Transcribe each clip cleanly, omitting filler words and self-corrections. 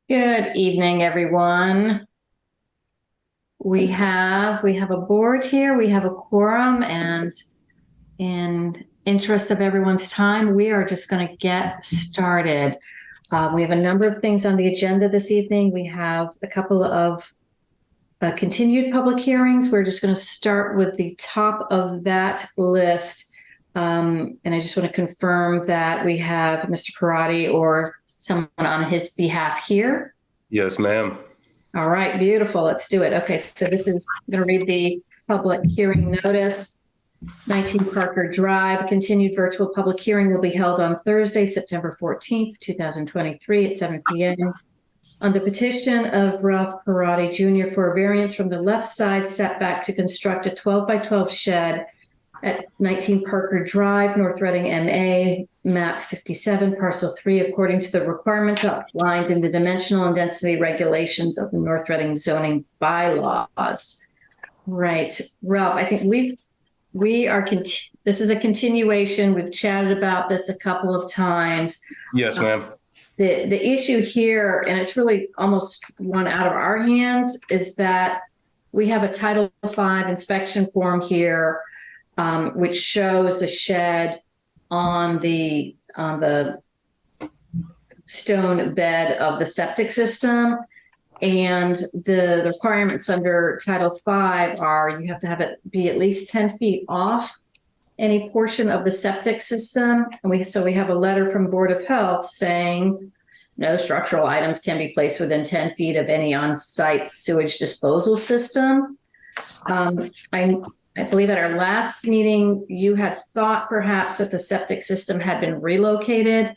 Good evening, everyone. We have a board here, we have a quorum, and in interest of everyone's time, we are just going to get started. We have a number of things on the agenda this evening. We have a couple of continued public hearings. We're just going to start with the top of that list. And I just want to confirm that we have Mr. Parati or someone on his behalf here. Yes, ma'am. All right, beautiful. Let's do it. Okay, so this is, I'm going to read the public hearing notice. 19 Parker Drive, continued virtual public hearing will be held on Thursday, September 14th, 2023 at 7 p.m. on the petition of Ralph Parati Jr. for a variance from the left side setback to construct a 12 by 12 shed at 19 Parker Drive, North Reading, MA, map 57, parcel 3, according to the requirements outlined in the dimensional and density regulations of the North Reading zoning bylaws. Right, Ralph, I think this is a continuation. We've chatted about this a couple of times. Yes, ma'am. The issue here, and it's really almost one out of our hands, is that we have a Title V inspection form here, which shows the shed on the stone bed of the septic system. And the requirements under Title V are you have to have it be at least 10 feet off any portion of the septic system. And we have a letter from Board of Health saying no structural items can be placed within 10 feet of any on-site sewage disposal system. I believe at our last meeting, you had thought perhaps that the septic system had been relocated,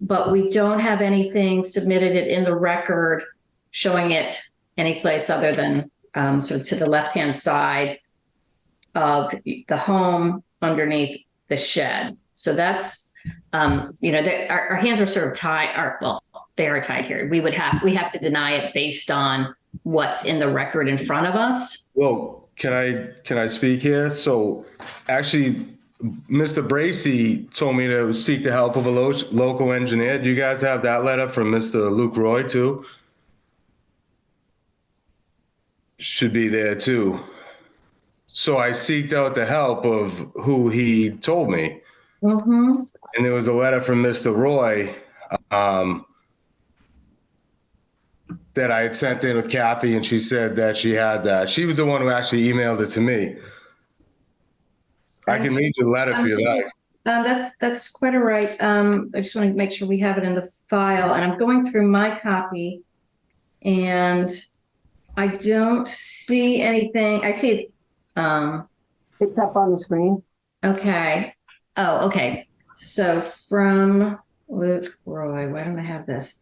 but we don't have anything submitted it in the record showing it any place other than sort of to the left-hand side of the home underneath the shed. So that's, our hands are sort of tied, they are tied here. We have to deny it based on what's in the record in front of us. Well, can I speak here? So actually, Mr. Bracy told me to seek the help of a local engineer. Do you guys have that letter from Mr. Luke Roy too? Should be there too. So I seeked out the help of who he told me. Mm-hmm. And there was a letter from Mr. Roy that I had sent in with Kathy, and she said that she had that. She was the one who actually emailed it to me. I can read the letter if you like. That's quite all right. I just want to make sure we have it in the file, and I'm going through my copy, and I don't see anything. I see it. It's up on the screen. Okay. Oh, okay. So from Luke Roy, why don't I have this?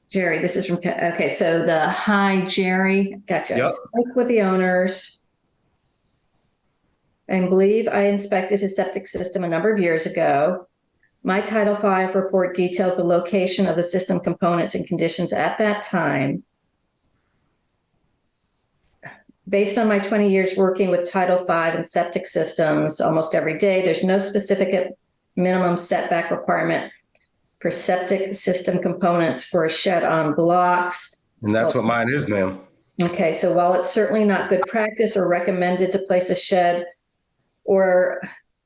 Jerry, this is from, okay. So hi, Jerry. Gotcha. Yep. I spoke with the owners. I believe I inspected his septic system a number of years ago. My Title V report details the location of the system components and conditions at that time. Based on my 20 years working with Title V and septic systems almost every day, there's no specific minimum setback requirement for septic system components for a shed on blocks. And that's what mine is, ma'am. Okay, so while it's certainly not good practice or recommended to place a shed or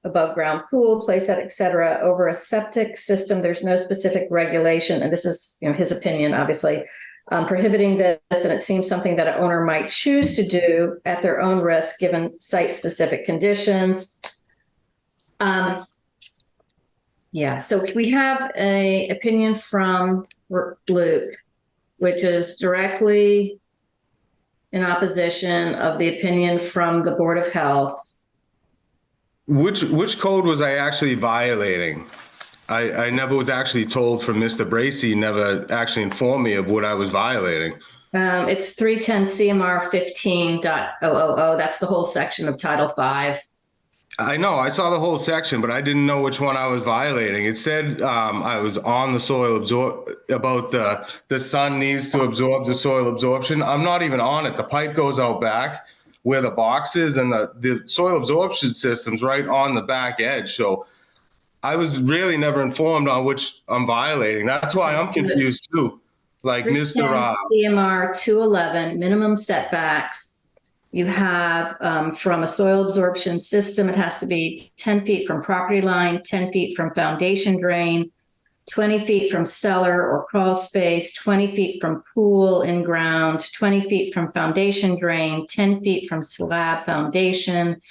above ground pool, place that, et cetera, over a septic system, there's no specific regulation. And this is, his opinion, obviously, prohibiting this. And it seems something that an owner might choose to do at their own risk, given site specific conditions. Yeah, so we have an opinion from Luke, which is directly in opposition of the opinion from the Board of Health. Which code was I actually violating? I never was actually told from Mr. Bracy, never actually informed me of what I was violating. It's 310 CMR 15.000. That's the whole section of Title V. I know, I saw the whole section, but I didn't know which one I was violating. It said I was on the soil about the sun needs to absorb the soil absorption. I'm not even on it. The pipe goes out back where the box is, and the soil absorption system's right on the back edge. So I was really never informed on which I'm violating. That's why I'm confused too. like Mr. 310 CMR 211, minimum setbacks. You have from a soil absorption system, it has to be 10 feet from property line, 10 feet from foundation drain, 20 feet from cellar or crawl space, 20 feet from pool in ground, 20 feet from foundation drain, 10 feet from slab foundation,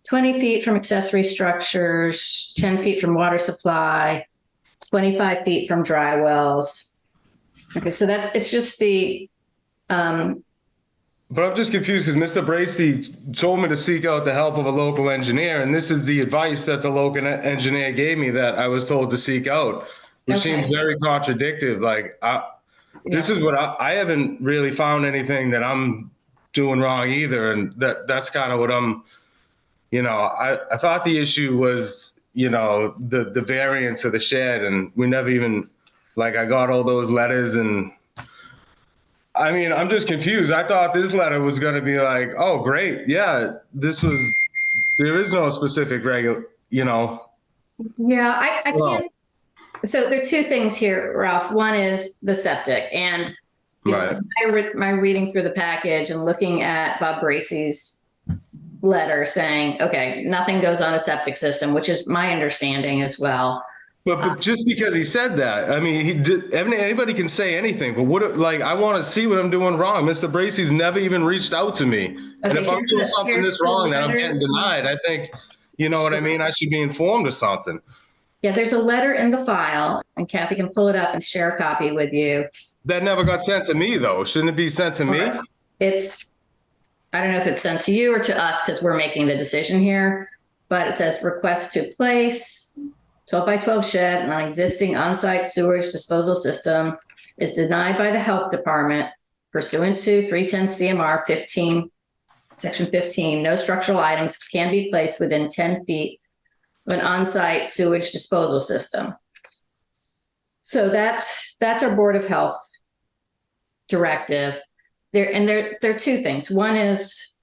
20 feet from accessory structures, 10 feet from water supply, 25 feet from dry wells. Okay, so it's just the, But I'm just confused because Mr. Bracy told me to seek out the help of a local engineer, and this is the advice that the local engineer gave me that I was told to seek out, which Okay. seems very contradictory. Like, this is what I haven't really found anything that I'm doing wrong either, and that's kind of what I'm, I thought the issue was, the variance of the shed, and we never even, like, I got all those letters and. I mean, I'm just confused. I thought this letter was going to be like, oh, great. Yeah, there is no specific Yeah, I can't. So there are two things here, Ralph. One is the septic. And Right. my reading through the package and looking at Bob Bracy's letter saying, okay, nothing goes on a septic system, which is my understanding as well. But just because he said that, I mean, anybody can say anything, but I want to see what I'm doing wrong. Mr. Bracy's never even reached out to me. And if I'm doing something this wrong that I'm getting denied, I think, you know what I mean? I should be informed of something. Yeah, there's a letter in the file, and Kathy can pull it up and share a copy with you. That never got sent to me, though. Shouldn't it be sent to me? I don't know if it's sent to you or to us because we're making the decision here, but it says request to place 12 by 12 shed on existing on-site sewage disposal system is denied by the health department pursuant to 310 CMR 15, section 15. No structural items can be placed within 10 feet of an on-site sewage disposal system. So that's our Board of Health directive. There are two things. One is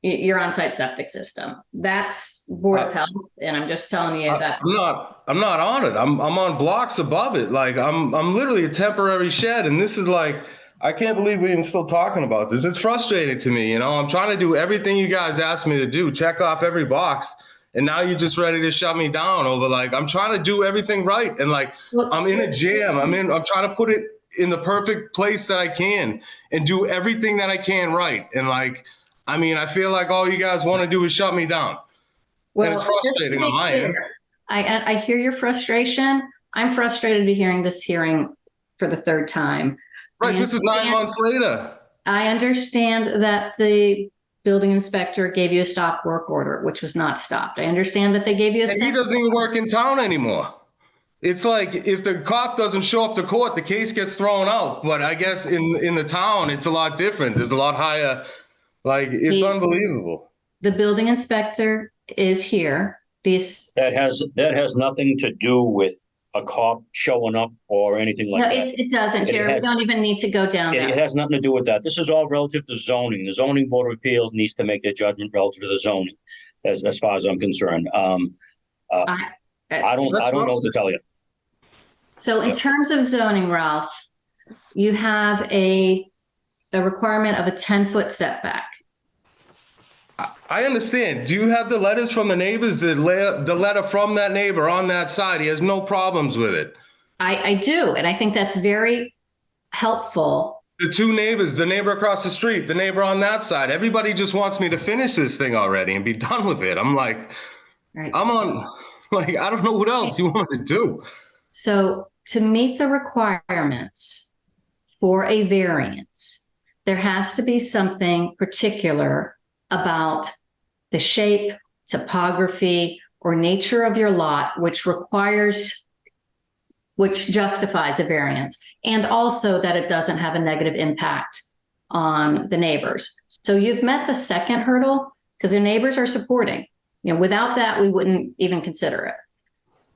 your on-site septic system. That's Board of Health, and I'm just telling you that I'm not on it. I'm on blocks above it. Like I'm literally a temporary shed, and this is like, I can't believe we're even still talking about this. It's frustrating to me. I'm trying to do everything you guys asked me to do, check off every box, and now you're just ready to shut me down over like I'm trying to do everything right, and like I'm in a jam. I'm trying to put it in the perfect place that I can and do everything that I can right, and like. I mean, I feel like all you guys want to do is shut me down. Well, and it's frustrating on my end. I hear your frustration. I'm frustrated to hearing this hearing for the third time. Right, this is 9 months later. I understand that the building inspector gave you a stop work order, which was not stopped. I understand that they gave you a. And he doesn't even work in town anymore. It's like if the cop doesn't show up to court, the case gets thrown out. But I guess in the town, it's a lot different. There's a lot higher. Like, it's unbelievable. The building inspector is here. That has nothing to do with a cop showing up or anything like that. No, it doesn't, Jerry. We don't even need to go down that. It has nothing to do with that. This is all relative to zoning. The zoning board of appeals needs to make a judgment relative to the zoning, as far as I'm concerned. I don't know what to tell you. So in terms of zoning, Ralph, you have a requirement of a 10-foot setback. I understand. Do you have the letters from the neighbors? The letter from that neighbor on that side, he has no problems with it. I do, and I think that's very helpful. The two neighbors, the neighbor across the street, the neighbor on that side, everybody just wants me to finish this thing already and be done with it. I'm like, right. I don't know what else you want to do. So to meet the requirements for a variance, there has to be something particular about the shape, topography, or nature of your lot, which justifies a variance, and also that it doesn't have a negative impact on the neighbors. So you've met the second hurdle because the neighbors are supporting. Without that, we wouldn't even consider it.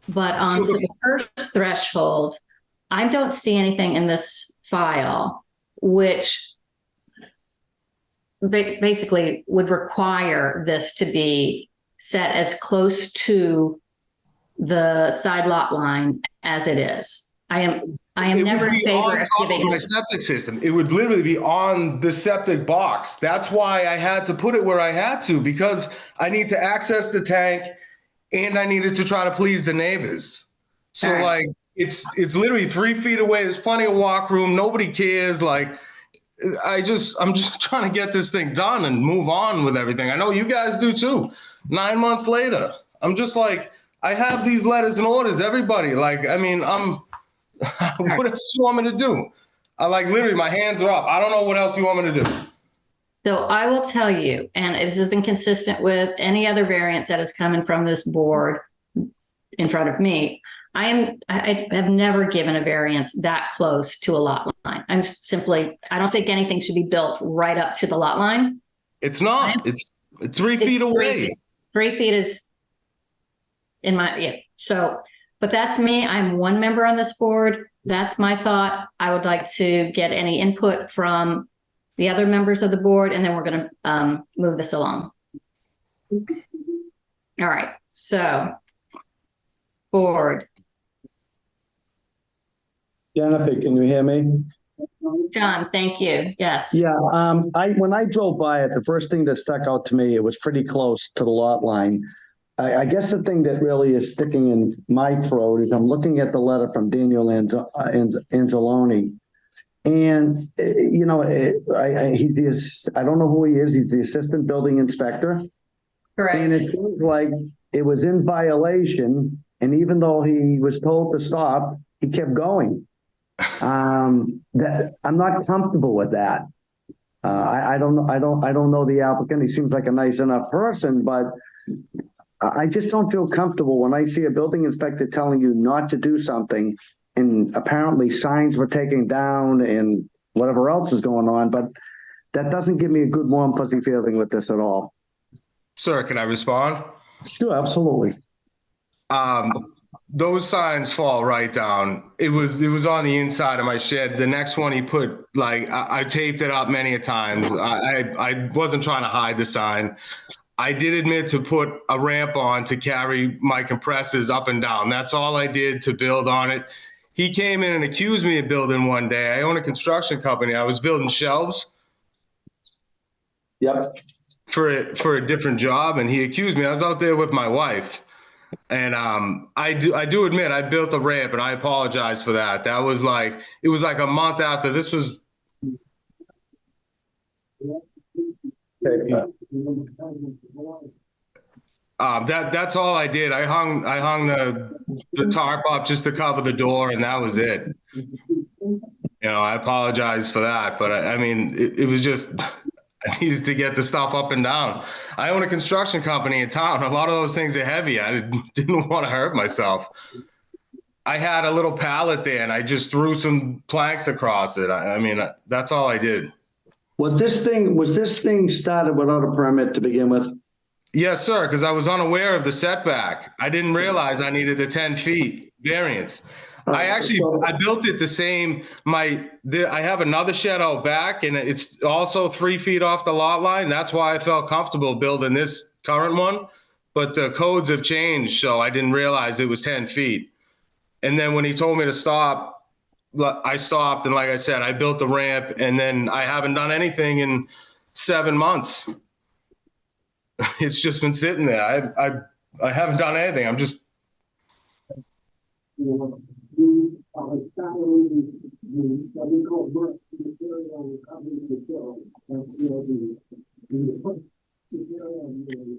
But on to the first threshold, I don't see anything in this file which basically would require this to be set as close to the side lot line as it is. I am I am It never would in be favor on of top of giving. my septic system. It would literally be on the septic box. That's why I had to put it where I had to, because I need to access the tank and I needed to try to please the neighbors. So All right. like it's literally 3 feet away. There's plenty of walk room. Nobody cares. Like I'm just trying to get this thing done and move on with everything. I know you guys do too. 9 months later, I'm just like, I have these letters and orders, everybody. Like, I mean, what else do you want me to do? I like literally my hands are up. I don't know what else you want me to do. So I will tell you, and this has been consistent with any other variance that has come in from this board in front of me. I have never given a variance that close to a lot line. I don't think anything should be built right up to the lot line. It's not. It's 3 feet away. 3 feet is in my, yeah. So, but that's me. I'm one member on this board. That's my thought. I would like to get any input from the other members of the board, and then we're going to move this along. All right. So, board. Jennifer, can you hear me? John, thank you. Yes. Yeah, when I drove by it, the first thing that stuck out to me, it was pretty close to the lot line. I guess the thing that really is sticking in my throat is I'm looking at the letter from Daniel Angeloni. And, you know, I don't know who he is. He's the assistant building inspector. Correct. And it seems like it was in violation. And even though he was told to stop, he kept going. That I'm not comfortable with that. I don't know the applicant. He seems like a nice enough person, but I just don't feel comfortable when I see a building inspector telling you not to do something, and apparently signs were taken down and whatever else is going on. But that doesn't give me a good, warm, fuzzy feeling with this at all. Sir, can I respond? Sure, absolutely. Those signs fall right down. It was on the inside of my shed. The next one he put, like, I taped it up many a times. I wasn't trying to hide the sign. I did admit to put a ramp on to carry my compressors up and down. That's all I did to build on it. He came in and accused me of building one day. I own a construction company. I was building shelves. Yep. For a different job, and he accused me. I was out there with my wife. And I do admit I built a ramp, and I apologize for that. It was like a month after this was. That's all I did. I hung the tarp up just to cover the door, and that was it. I apologize for that, but I mean it was just. I needed to get the stuff up and down. I own a construction company in town. A lot of those things are heavy. I didn't want to hurt myself. I had a little pallet there, and I just threw some planks across it. I mean, that's all I did. Was this thing started without a permit to begin with? Yes, sir, because I was unaware of the setback. I didn't realize I needed the 10 feet variance. I built it the same. I have another shed out back, and it's also 3 feet off the lot line. That's why I felt comfortable building this current one. But the codes have changed, so I didn't realize it was 10 feet. And then when he told me to stop, I stopped. And like I said, I built the ramp, and then I haven't done anything in 7 months. It's just been sitting there. I haven't done anything. I'm just.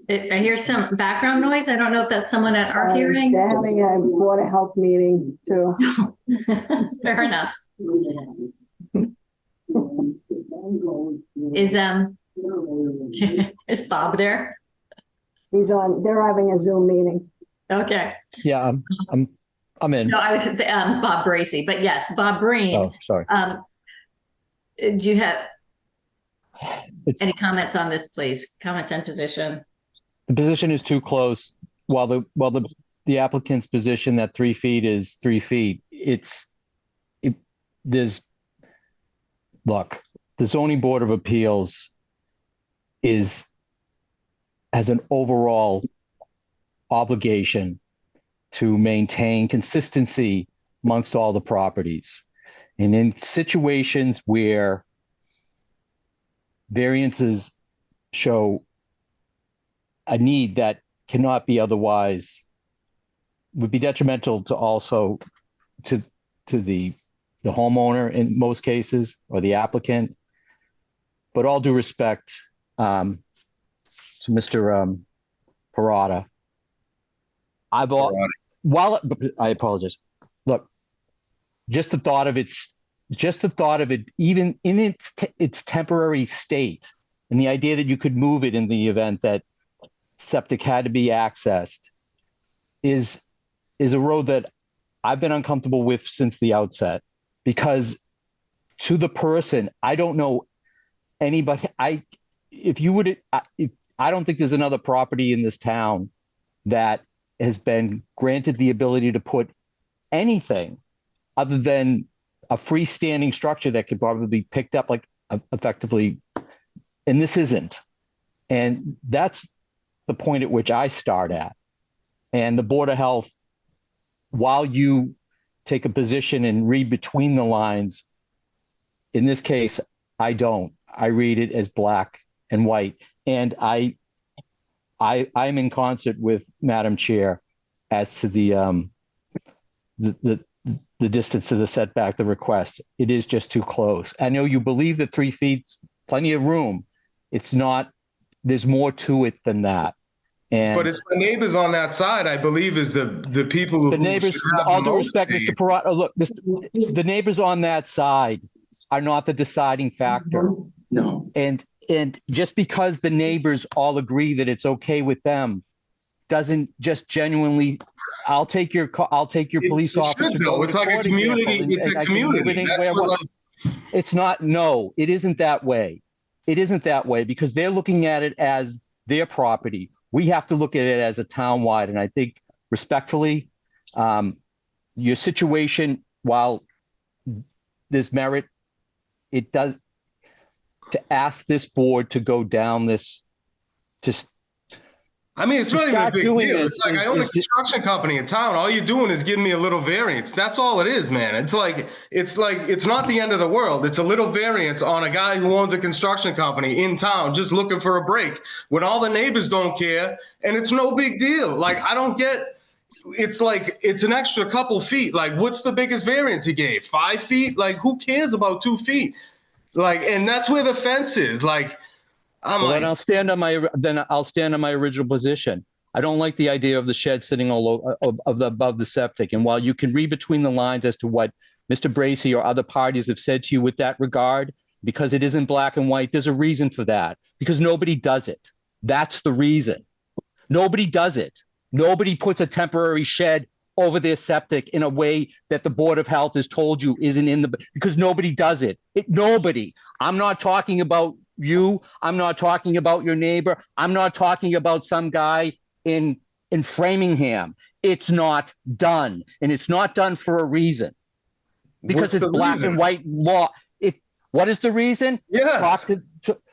I hear some background noise. I don't know if that's someone at our hearing. They're having a Board of Health meeting too. Fair enough. Is Bob there? They're having a Zoom meeting. Okay. Yeah, I'm in. No, I was going to say Bob Bracy, but yes, Bob Breen. Oh, sorry. Do you have It's any comments on this, please? Comments and position. the position is too close. While the applicant's position that 3 feet is 3 feet, look, the zoning board of appeals has an overall obligation to maintain consistency amongst all the properties. And in situations where variances show a need that cannot be otherwise, would be detrimental to also to the homeowner in most cases, or the applicant. But all due respect to Mr. Parada, I apologize. Look, just the thought of it, even in its temporary state, and the idea that you could move it in the event that septic had to be accessed, is a road that I've been uncomfortable with since the outset. Because to the person, I don't know anybody. I don't think there's another property in this town that has been granted the ability to put anything other than a freestanding structure that could probably be picked up like effectively, and this isn't. And that's the point at which I start at. And the Board of Health, while you take a position and read between the lines, in this case, I don't. I read it as black and white. And I'm in concert with Madam Chair as to the distance to the setback, the request. It is just too close. I know you believe that 3 feet's plenty of room. It's not, there's more to it than that. And but it's the neighbors on that side, I believe, is the people who the neighbors, should have all the due most respect, say. Mr. Parada, look, the neighbors on that side are not the deciding factor. No. And just because the neighbors all agree that it's okay with them doesn't just genuinely. I'll take your police officer. Should, though. It's like a community. It's a community. That's what it's not. No, it isn't that way. It isn't that way because they're looking at it as their property. We have to look at it as a town-wide. And I think respectfully, your situation, while there's merit, it does to ask this board to go down this, just. I mean, it's not even a big deal. It's like I own a is construction company in town. All you're doing is giving me a little variance. That's all it is, man. It's not the end of the world. It's a little variance on a guy who owns a construction company in town just looking for a break when all the neighbors don't care, and it's no big deal. Like, I don't get, it's like, it's an extra couple feet. Like, what's the biggest variance he gave? 5 feet? Like, who cares about 2 feet? Like, and that's where the fence is. Like, then I'll stand on my original position. I don't like the idea of the shed sitting all above the septic. And while you can read between the lines as to what Mr. Bracy or other parties have said to you with that regard, because it isn't black and white, there's a reason for that. Because nobody does it. That's the reason. Nobody does it. Nobody puts a temporary shed over their septic in a way that the Board of Health has told you isn't because nobody does it. Nobody. I'm not talking about you. I'm not talking about your neighbor. I'm not talking about some guy in Framingham. It's not done. And it's not done for a reason. Because it's black and white law. What is the reason? Yes.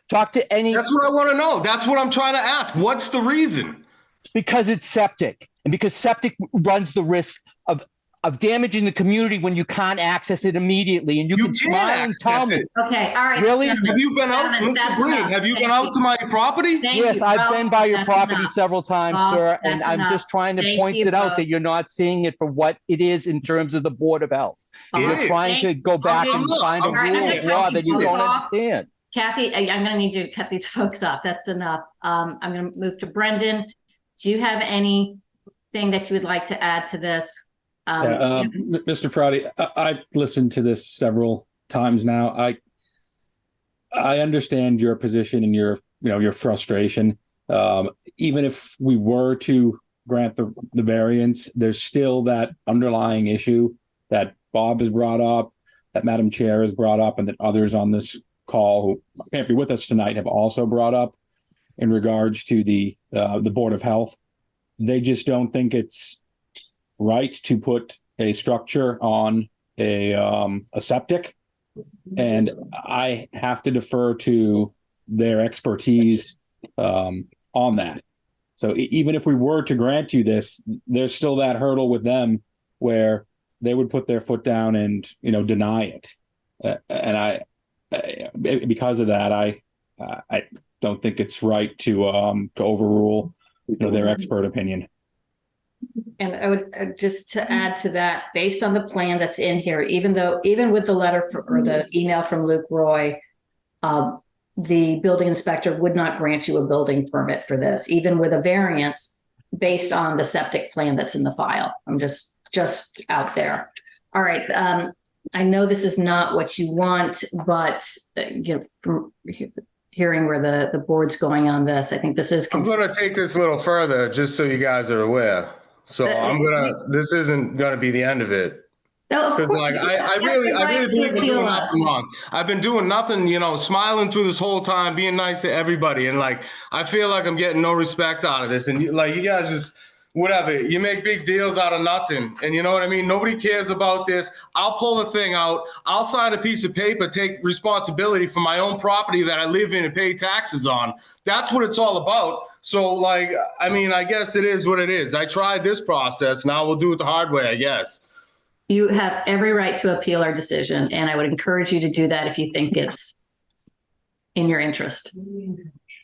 Talk to any. That's what I want to know. That's what I'm trying to ask. What's the reason? Because it's septic. And because septic runs the risk of damaging the community when you can't access it immediately. And you can smile and tell me. Okay, all right. Really? Have you been out, Mr. Green? Have you been out to my property? Yes, I've been by your property several times, sir. And I'm just trying to point it out that you're not seeing it for what it is in terms of the Board of Health. You're trying to go back and find a rule of law that you don't understand. Kathy, I'm going to need you to cut these folks off. That's enough. I'm going to move to Brendan. Do you have anything that you would like to add to this? Mr. Prouty, I've listened to this several times now. I understand your position and your frustration. Even if we were to grant the variance, there's still that underlying issue that Bob has brought up, that Madam Chair has brought up, and that others on this call who can't be with us tonight have also brought up in regards to the Board of Health. They just don't think it's right to put a structure on a septic, and I have to defer to their expertise on that. So even if we were to grant you this, there's still that hurdle with them where they would put their foot down and, deny it. And because of that, I don't think it's right to overrule, their expert opinion. And I would just to add to that, based on the plan that's in here, even with the letter or the email from Luke Roy, the building inspector would not grant you a building permit for this, even with a variance based on the septic plan that's in the file. I'm just out there. All right. I know this is not what you want, but from hearing where the board's going on this, I think this is I'm going to take this a little further just so you guys are aware. So this isn't going to be the end of it. No, Because I really believe I'm doing nothing wrong. I've been doing nothing, smiling through this whole time, being nice to everybody. And I feel like I'm getting no respect out of this. And you guys just, whatever, you make big deals out of nothing. And you know what I mean? Nobody cares about this. I'll pull the thing out. I'll sign a piece of paper, take responsibility for my own property that I live in and pay taxes on. That's what it's all about. So I guess it is what it is. I tried this process. Now we'll do it the hard way, I guess. You have every right to appeal our decision, and I would encourage you to do that if you think it's in your interest.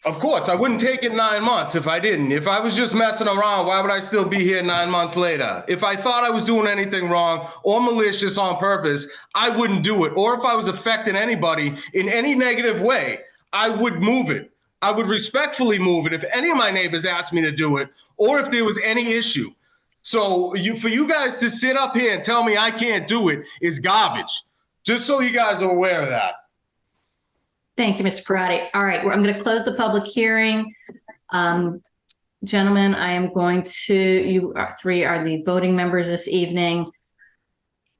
Of course, I wouldn't take it 9 months if I didn't. If I was just messing around, why would I still be here 9 months later? If I thought I was doing anything wrong or malicious on purpose, I wouldn't do it. Or if I was affecting anybody in any negative way, I would move it. I would respectfully move it if any of my neighbors asked me to do it, or if there was any issue. So for you guys to sit up here and tell me I can't do it is garbage. Just so you guys are aware of that. Thank you, Mr. Parati. All right, I'm going to close the public hearing. Gentlemen, I am going to, you three are the voting members this evening.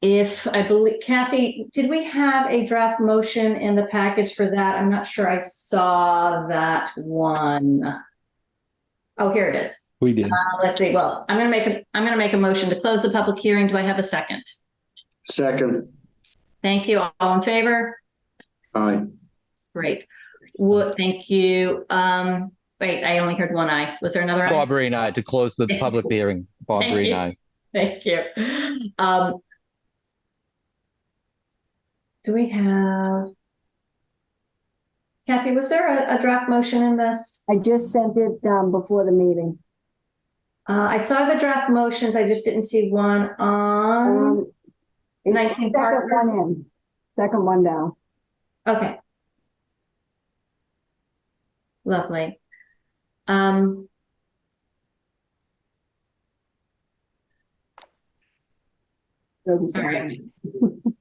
If I believe, Kathy, did we have a draft motion in the package for that? I'm not sure I saw that one. Oh, here it is. We did. Let's see. Well, I'm going to make a motion to close the public hearing. Do I have a second? Second. Thank you. All in favor? Aye. Great. Thank you. Wait, I only heard one aye. Was there another aye? Bob Breen, aye, to close the public hearing. Bob Breen, aye. Thank you. Do we have? Kathy, was there a draft motion in this? I just sent it before the meeting. I saw the draft motions. I just didn't see one on 19 Park. Second one in. Second one down. Okay. Lovely. Doesn't say All right. that.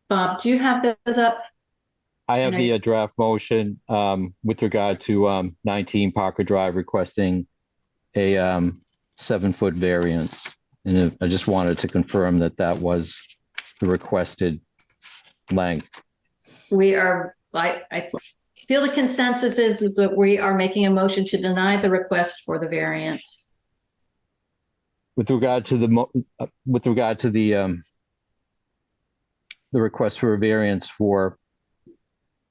Bob, do you have those up? I have the draft motion with regard to 19 Parker Drive requesting a 7-foot variance. And I just wanted to confirm that that was the requested length. We are, I feel the consensus is that we are making a motion to deny the request for the variance. With regard to the request for a variance for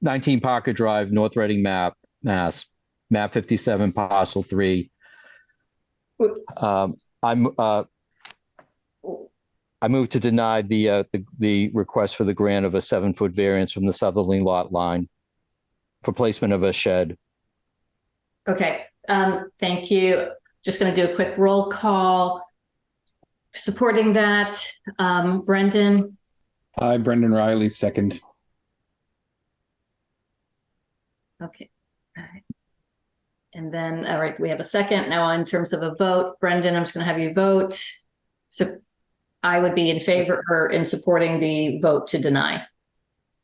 19 Parker Drive, North Reading, Mass, map 57, parcel 3. I move to deny the request for the grant of a 7-foot variance from the southerly lot line for placement of a shed. Okay, thank you. Just going to do a quick roll call. Supporting that, Brendan. Aye, Brendan Riley, second. Okay. All right. And then, all right, we have a second. Now, in terms of a vote, Brendan, I'm just going to have you vote. So I would be in favor or in supporting the vote to deny.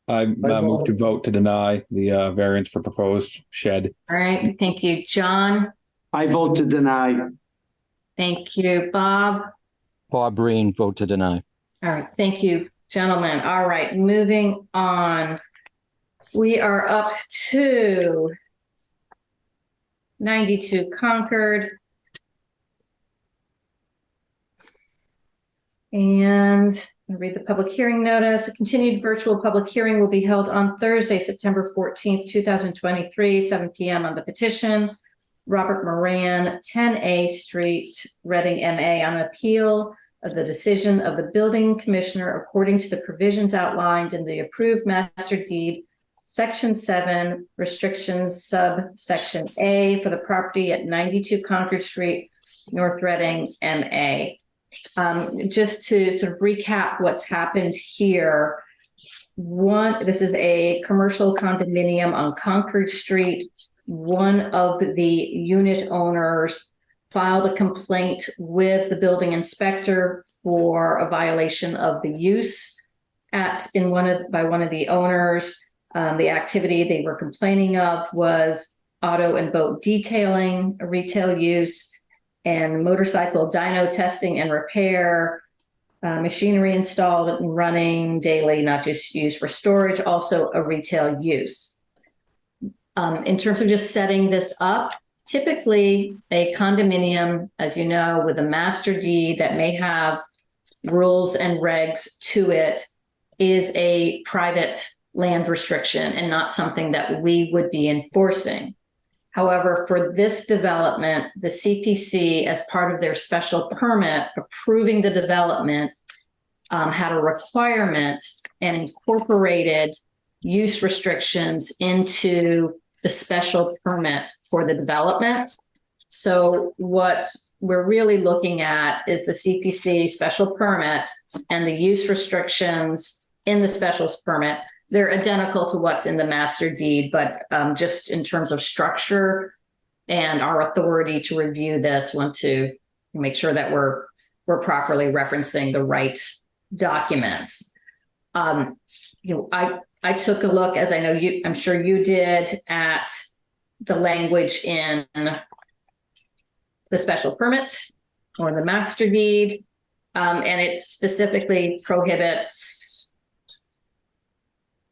I move to vote to deny the variance for proposed shed. All right. Thank you, John. I vote to deny. Thank you, Bob. Bob Breen, vote to deny. All right. Thank you, gentlemen. All right. Moving on. We are up to 92 Concord. And I'll read the public hearing notice. A continued virtual public hearing will be held on Thursday, September 14th, 2023, 7 p.m. on the petition. Robert Moran, 10A Street, Reading, MA, on appeal of the decision of the building commissioner according to the provisions outlined in the approved master deed, Section 7, restrictions, subsection A, for the property at 92 Concord Street, North Reading, MA. Just to sort of recap what's happened here. This is a commercial condominium on Concord Street. One of the unit owners filed a complaint with the building inspector for a violation of the use by one of the owners. The activity they were complaining of was auto and boat detailing, retail use, and motorcycle dyno testing and repair, machinery installed and running daily, not just used for storage, also a retail use. In terms of just setting this up, typically a condominium, as you know, with a master deed that may have rules and regs to it, is a private land restriction and not something that we would be enforcing. However, for this development, the CPC, as part of their special permit approving the development, had a requirement and incorporated use restrictions into the special permit for the development. So what we're really looking at is the CPC special permit and the use restrictions in the special permit. They're identical to what's in the master deed, but just in terms of structure and our authority to review this, want to make sure that we're properly referencing the right documents. I took a look, as I know I'm sure you did, at the language in the special permit or the master deed, and it specifically prohibits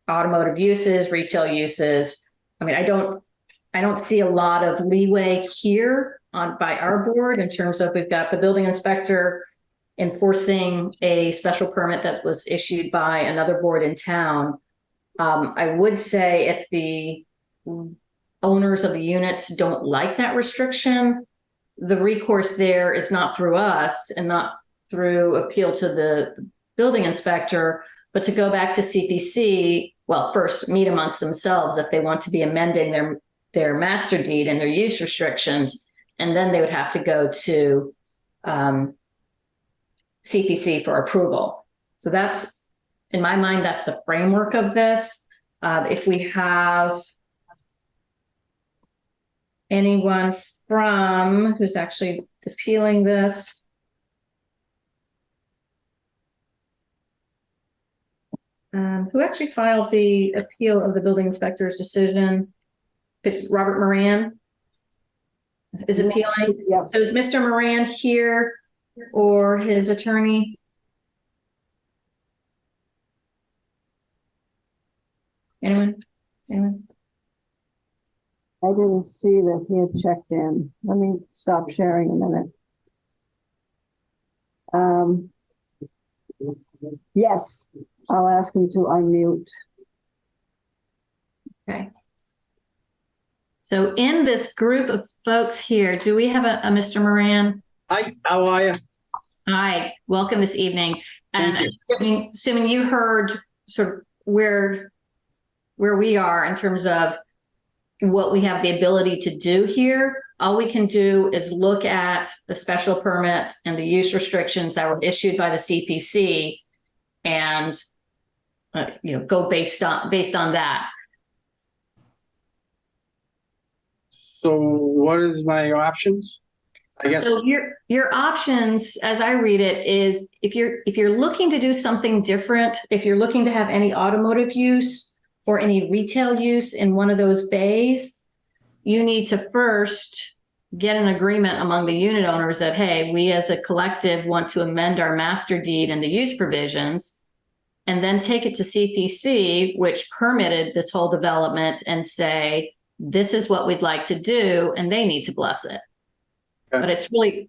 automotive uses, retail uses. I mean, I don't see a lot of leeway here by our board in terms of, we've got the building inspector enforcing a special permit that was issued by another board in town. I would say if the owners of the units don't like that restriction, the recourse there is not through us and not through appeal to the building inspector, but to go back to CPC. Well, first meet amongst themselves if they want to be amending their master deed and their use restrictions, and then they would have to go to CPC for approval. So that's, in my mind, that's the framework of this. If we have anyone who's actually appealing this. Who actually filed the appeal of the building inspector's decision? Robert Moran is appealing. Yeah. So is Mr. Moran here or his attorney? Anyone? I didn't see that he had checked in. Let me stop sharing a minute. Yes, I'll ask him to unmute. Okay. So in this group of folks here, do we have a Mr. Moran? Hi, how are you? Hi, welcome this evening. And Thank assuming you heard sort of where we are in terms of what we have the ability to do here, all we can do is look at the special permit and the use restrictions that were issued by the CPC and go based on that. So what is my options? I guess. So your options, as I read it, is if you're looking to do something different, if you're looking to have any automotive use or any retail use in one of those bays, you need to first get an agreement among the unit owners that, hey, we as a collective want to amend our master deed and the use provisions, and then take it to CPC, which permitted this whole development, and say, this is what we'd like to do, and they need to bless it. Okay. But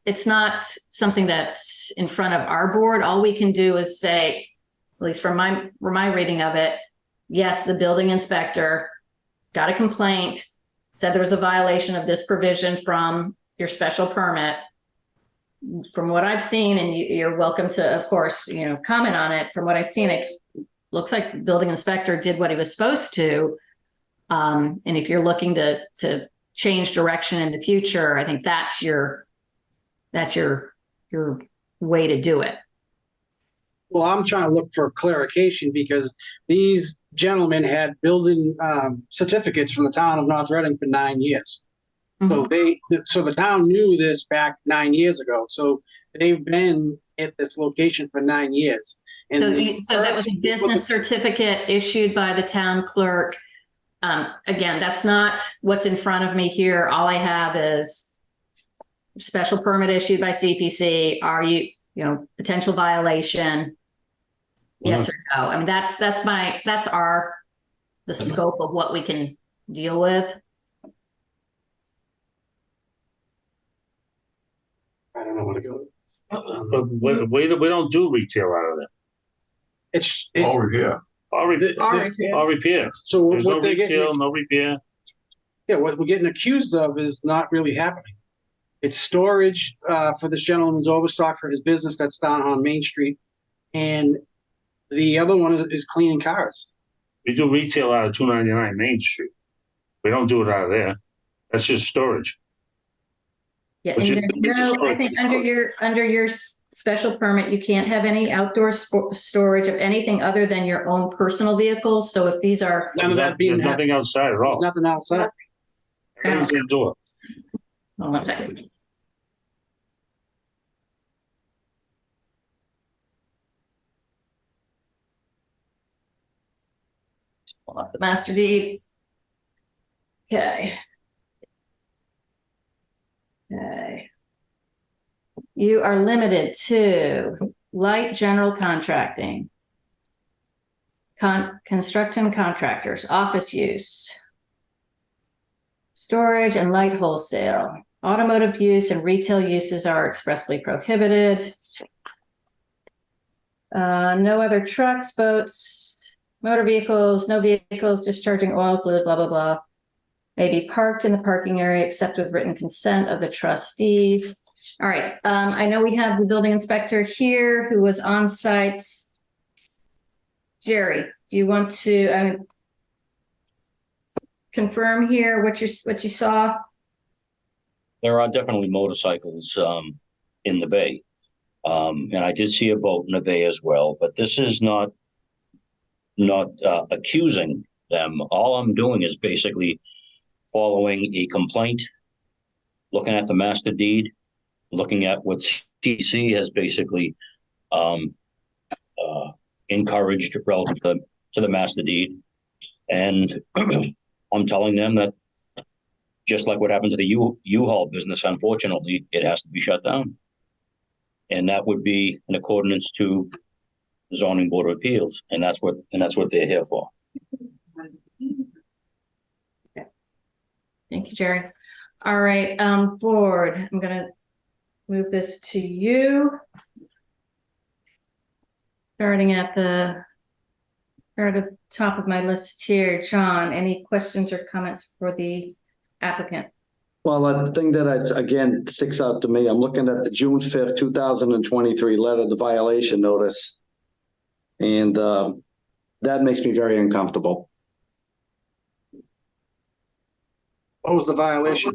it's not something that's in front of our board. All we can do is say, least from my reading of it, yes, the building inspector got a complaint, said there was a violation of this provision from your special permit. From what I've seen, and you're welcome to, of course, comment on it. From what I've seen, it looks like the building inspector did what he was supposed to. And if you're looking to change direction in the future, I think that's your way to do it. Well, I'm trying to look for clarification because these gentlemen had building certificates from the town of North Reading for 9 years. So the town knew this back 9 years ago. So they've been at this location for 9 years. And So that was a business certificate issued by the town clerk. Again, that's not what's in front of me here. All I have is special permit issued by CPC. Are you, potential violation? Yes or no? I mean, that's the scope of what we can deal with. I don't know where to go. But we don't do retail out of there. It's All repair. All repair. So There's what no they're retail, getting, no repair. what we're getting accused of is not really happening. It's storage for this gentleman's overstock for his business that's down on Main Street, and the other one is cleaning cars. We do retail out of 299 Main Street. We don't do it out of there. That's just storage. Yeah, Which and is- I think under your special permit, you can't have any outdoor storage of anything other than your own personal vehicles. So if these are None of that being There's nothing outside at There's all. nothing outside. Everything's indoor. hold on one second. Pull up the master deed. Okay. You are limited to light general contracting, construction contractors, office use, storage and light wholesale. Automotive use and retail uses are expressly prohibited. No other trucks, boats, motor vehicles, no vehicles discharging oil, fluid, blah, blah, blah, may be parked in the parking area except with written consent of the trustees. All right. I know we have the building inspector here who was on site. Jerry, do you want to confirm here what you saw? There are definitely motorcycles in the bay. And I did see a boat in the bay as well, but this is not accusing them. All I'm doing is basically following a complaint, looking at the master deed, looking at what CC has basically encouraged relative to the master deed. And I'm telling them that just like what happened to the U-Haul business, unfortunately, it has to be shut down. And that would be in accordance to the Zoning Board of Appeals. And that's what they're here for. Okay. Thank you, Jerry. All right, board, I'm gonna move this to you. Starting at the top of my list here, John, any questions or comments for the applicant? Well, the thing that again sticks out to me, I'm looking at the June 5th, 2023 letter, the violation notice. And that makes me very uncomfortable. What was the violation?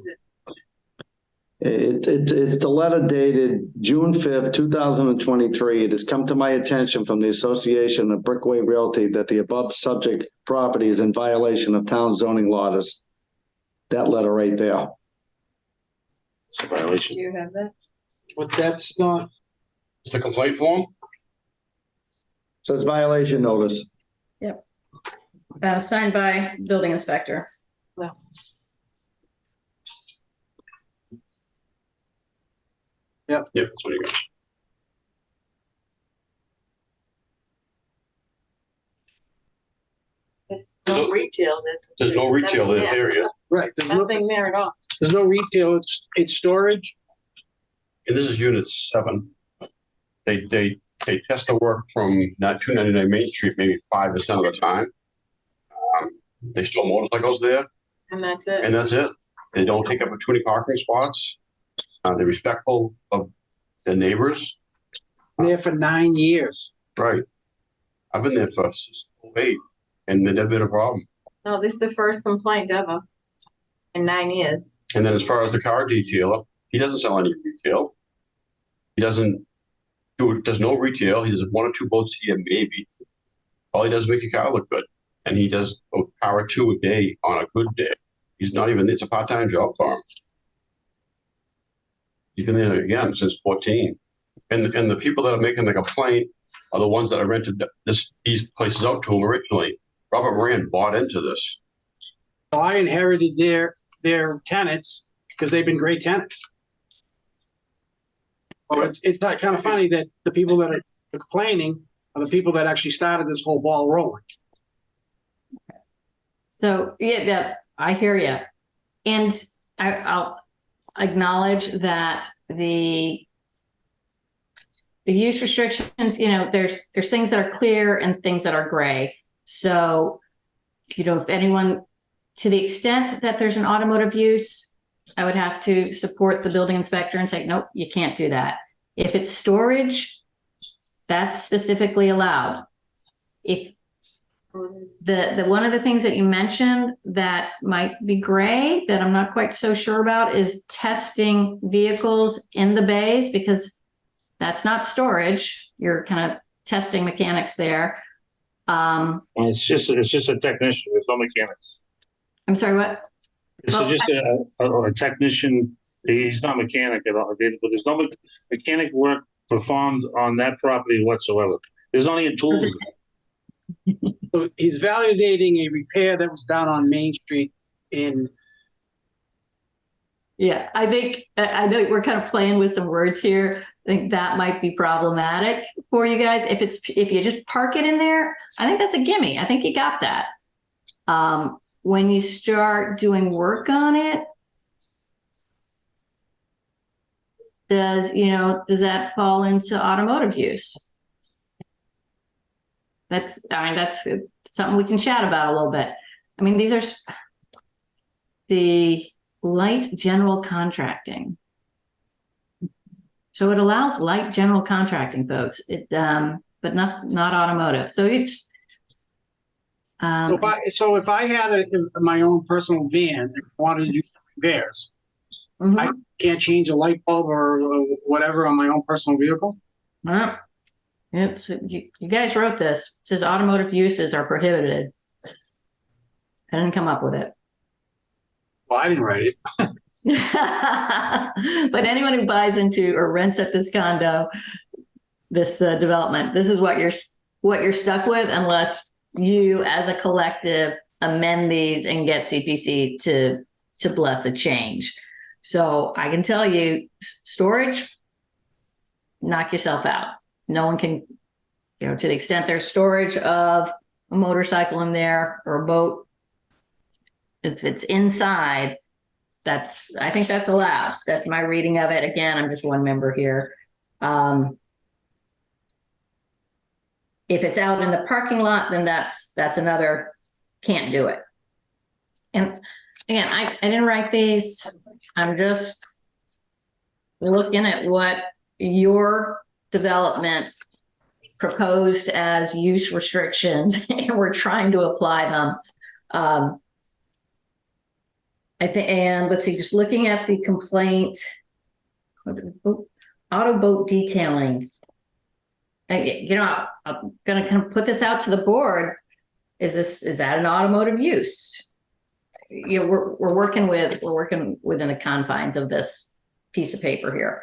It's the letter dated June 5th, 2023. It has come to my attention from the Association of Brickway Realty that the above subject property is in violation of town zoning laws. That letter right there. It's a violation. Do you have that? But that's not. It's the complaint form? So it's violation notice. Yep. Signed by building inspector. Well. Yep. Yep, that's what you got. No So- retail, There's no retail in the Yeah. area. Right. There's nothing there at all. no retail. It's storage. And this is unit 7. They they test the work from 299 Main Street maybe 5% of the time. They store motorcycles there, And that's it. and that's it. They don't take up too many parking spots. They're respectful of their neighbors. There for 9 years. Right. I've been there for 8, and there never been a problem. No, this is the first complaint ever in 9 years. And then as far as the car detailer, he doesn't sell any retail. He does no retail. He does 1 or 2 boats here, maybe. All he does is make your car look good. And he does a car or 2 a day on a good day. He's not even, it's a part-time job for him. He's been there again since 14. And the people that are making the complaint are the ones that I rented these places out to him originally. Robert Moran bought into this. So I inherited their tenants because they've been great tenants. Well, it's kind of funny that the people that are complaining are the people that actually started this whole ball rolling. So, yeah, I hear you. And I'll acknowledge that the use restrictions, there's things that are clear and things that are gray. So, if anyone, to the extent that there's an automotive use, I would have to support the building inspector and say, nope, you can't do that. If it's storage, that's specifically allowed. If the one of the things that you mentioned that might be gray that I'm not quite so sure about is testing vehicles in the bays, because that's not storage. You're kind of testing mechanics there. It's just a technician. There's no mechanics. I'm sorry, what? It's just a technician. He's not mechanic at all. There's no mechanic work performed on that property whatsoever. There's not even tools. So he's validating a repair that was done on Main Street in. Yeah, I think, I know we're kind of playing with some words here. I think that might be problematic for you guys. If you just park it in there, I think that's a gimme. I think you got that. When you start doing work on it, does that fall into automotive use? That's something we can chat about a little bit. I mean, these are the light general contracting. So it allows light general contracting, folks. But not automotive. So it's. So if I had my own personal van and wanted to do repairs, Mhm. I can't change a light bulb or whatever on my own personal vehicle? Well, you guys wrote this. It says automotive uses are prohibited. I didn't come up with it. Well, I didn't write it. But anyone who buys into or rents at this condo, this development, this is what you're stuck with, unless you as a collective amend these and get CPC to bless a change. So I can tell you, storage, knock yourself out. No one can, to the extent there's storage of a motorcycle in there or a boat, if it's inside, I think that's allowed. That's my reading of it. Again, I'm just one member here. If it's out in the parking lot, then that's another, can't do it. And again, I didn't write these. I'm just looking at what your development proposed as use restrictions, and we're trying to apply them. I think, and let's see, just looking at the complaint, auto boat detailing. I'm going to kind of put this out to the board. Is that an automotive use? We're working within the confines of this piece of paper here.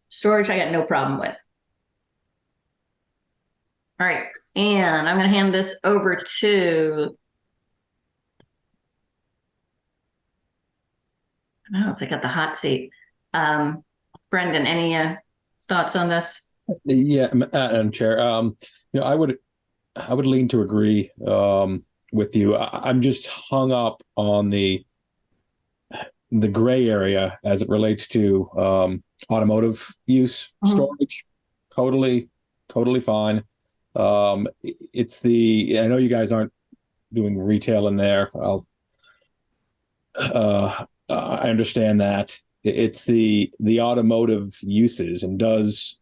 Storage, I got no problem with. All right, and I'm going to hand this over to. Oh, it's like at the hot seat. Brendan, any thoughts on this? Yeah, Madam Chair. I would lean to agree with you. I'm just hung up on the gray area as it relates to automotive use storage. Totally fine. It's I know you guys aren't doing retail in there. I understand that. It's the automotive uses, and does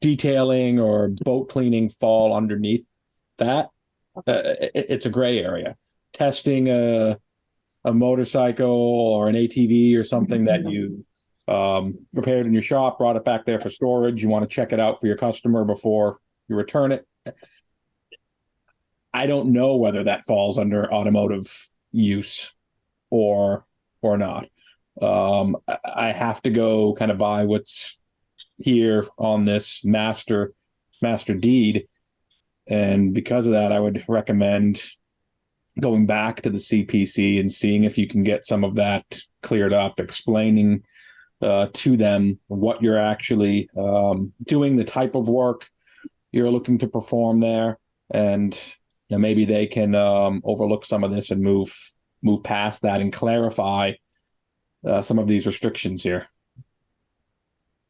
detailing or boat cleaning fall underneath that? It's a gray area. Testing a motorcycle or an ATV or something that you prepared in your shop, brought it back there for storage. You want to check it out for your customer before you return it. I don't know whether that falls under automotive use or not. I have to go kind of by what's here on this master deed. And because of that, I would recommend going back to the CPC and seeing if you can get some of that cleared up, explaining to them what you're actually doing, the type of work you're looking to perform there, and maybe they can overlook some of this and move past that and clarify some of these restrictions here.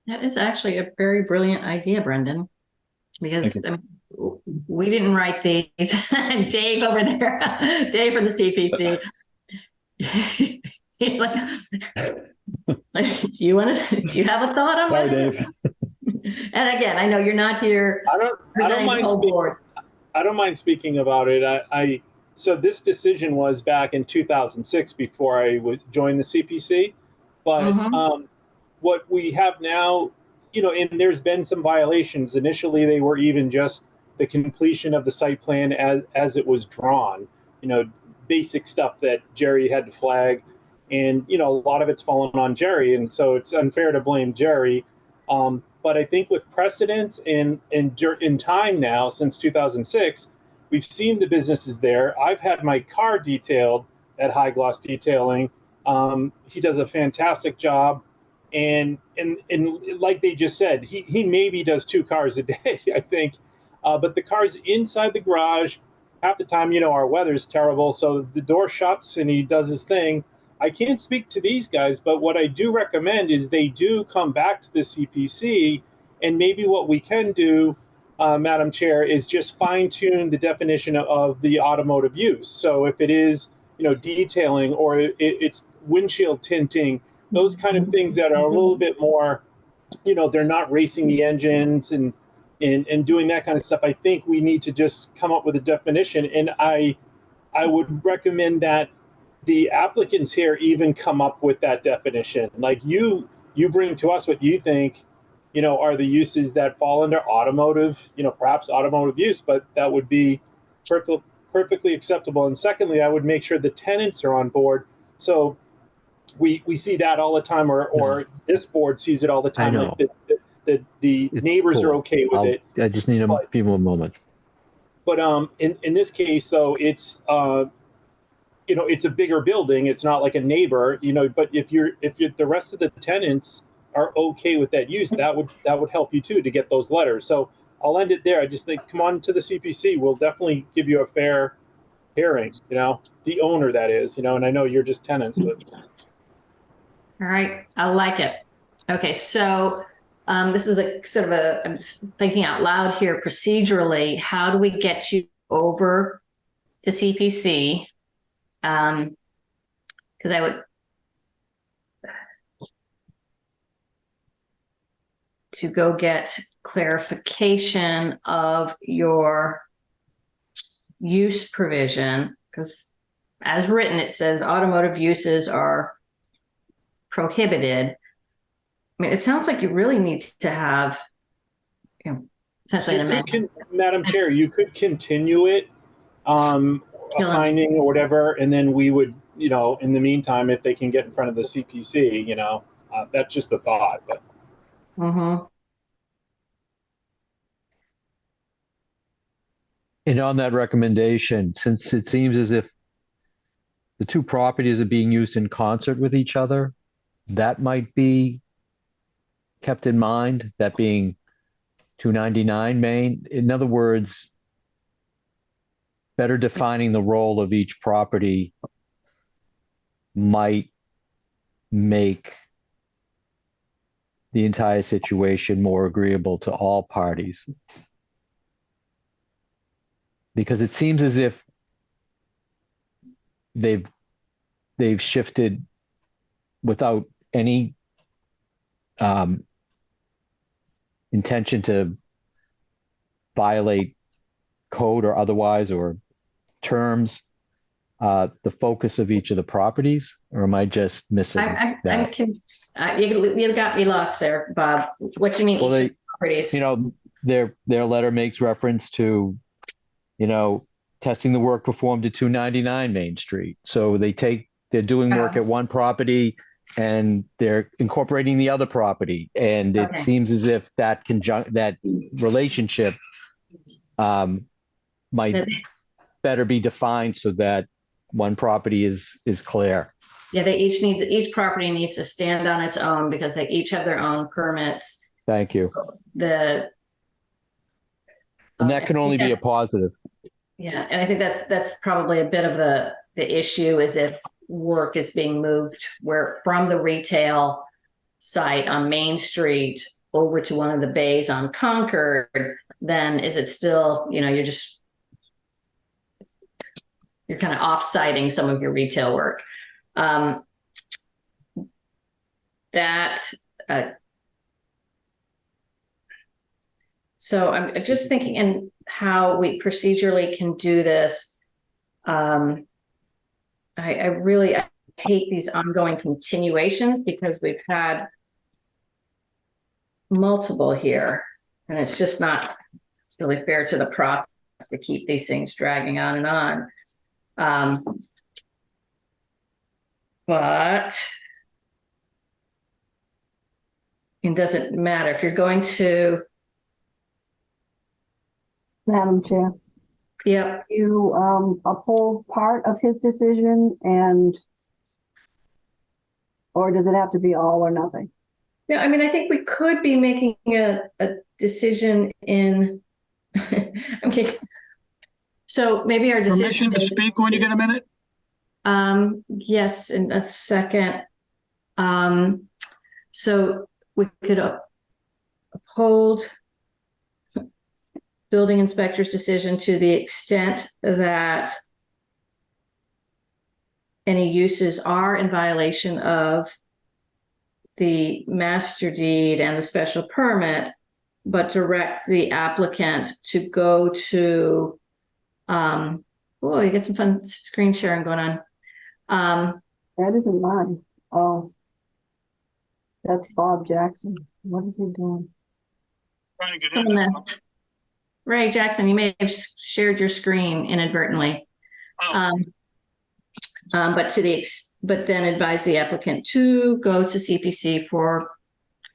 That is actually a very brilliant idea, Brendan, because I mean, we didn't write these. Dave over there, Dave from the CPC. He's like, do you have a thought on Sorry, whether? Dave. And again, I know you're not here I don't mind the whole board. I don't mind speaking about it. So this decision was back in 2006 before I would join the CPC, but what we have now, and there's been some violations. Initially, they were even just the completion of the site plan as it was drawn, basic stuff that Jerry had to flag. And, a lot of it's fallen on Jerry. And so it's unfair to blame Jerry. But I think with precedence and in time now, since 2006, we've seen the businesses there. I've had my car detailed at High Gloss Detailing. He does a fantastic job. And like they just said, he maybe does 2 cars a day, I think. But the car's inside the garage. Half the time, our weather's terrible, so the door shuts and he does his thing. I can't speak to these guys, but what I do recommend is they do come back to the CPC, and maybe what we can do, Madam Chair, is just fine tune the definition of the automotive use. So if it is, detailing, or it's windshield tinting, those kind of things that are a little bit more, they're not racing the engines and doing that kind of stuff. I think we need to just come up with a definition, and I would recommend that the applicants here even come up with that definition. Like you bring to us what you think, are the uses that fall under automotive, perhaps automotive use, but that would be perfectly acceptable. And secondly, I would make sure the tenants are on board. So we see that all the time, or this board sees it all the time. I know. Like the neighbors are okay with it. I just need a few more moments. But in this case, though, it's it's a bigger building. It's not like a neighbor, But if the rest of the tenants are okay with that use, that would help you too to get those letters. So I'll end it there. I just think, come on to the CPC. We'll definitely give you a fair hearing. The owner, that is. And I know you're just tenants, but. All right, I like it. Okay, so this is a sort of I'm just thinking out loud here procedurally. How do we get you over to CPC? Because I would to go get clarification of your use provision, because as written, it says automotive uses are prohibited. I mean, it sounds like you really need to have, potentially an amendment. Madam Chair, you could continue it, a finding or whatever, and then we would, in the meantime, if they can get in front of the CPC, that's just a thought. But. And on that recommendation, since it seems as if the 2 properties are being used in concert with each other, that might be kept in mind, that being 299 Main. In other words, better defining the role of each property might make the entire situation more agreeable to all parties. Because it seems as if they've shifted without any intention to violate code or otherwise, or terms, the focus of each of the properties, or am I just missing that? You got me lost there, Bob. What do you mean? Well, each of the properties? you know, their letter makes reference to, testing the work performed at 299 Main Street. So they're doing work at one property and they're incorporating the other property. And it seems as if that relationship might better be defined so that one property is clear. Yeah, each property needs to stand on its own because they each have their own permits. Thank you. And that can only be a positive. Yeah, and I think that's probably a bit of the issue is if work is being moved from the retail site on Main Street over to one of the bays on Concord, then is it still, you're kind of off-siting some of your retail work. So I'm just thinking in how we procedurally can do this. I really hate these ongoing continuations because we've had multiple here, and it's just not really fair to the process to keep these things dragging on and on. But it doesn't matter if you're going to. Madam Chair. Yep. You uphold part of his decision or does it have to be all or nothing? Yeah, I mean, I think we could be making a decision in, okay. So maybe our decision. Permission to speak when you get a minute? Yes, in a second. So we could uphold building inspector's decision to the extent that any uses are in violation of the master deed and the special permit, but direct the applicant to go to, oh, you get some fun screen sharing going on. That isn't mine. Oh, that's Bob Jackson. What is he doing? Trying to get in. Ray Jackson, you may have shared your screen inadvertently. Oh. But then advise the applicant to go to CPC for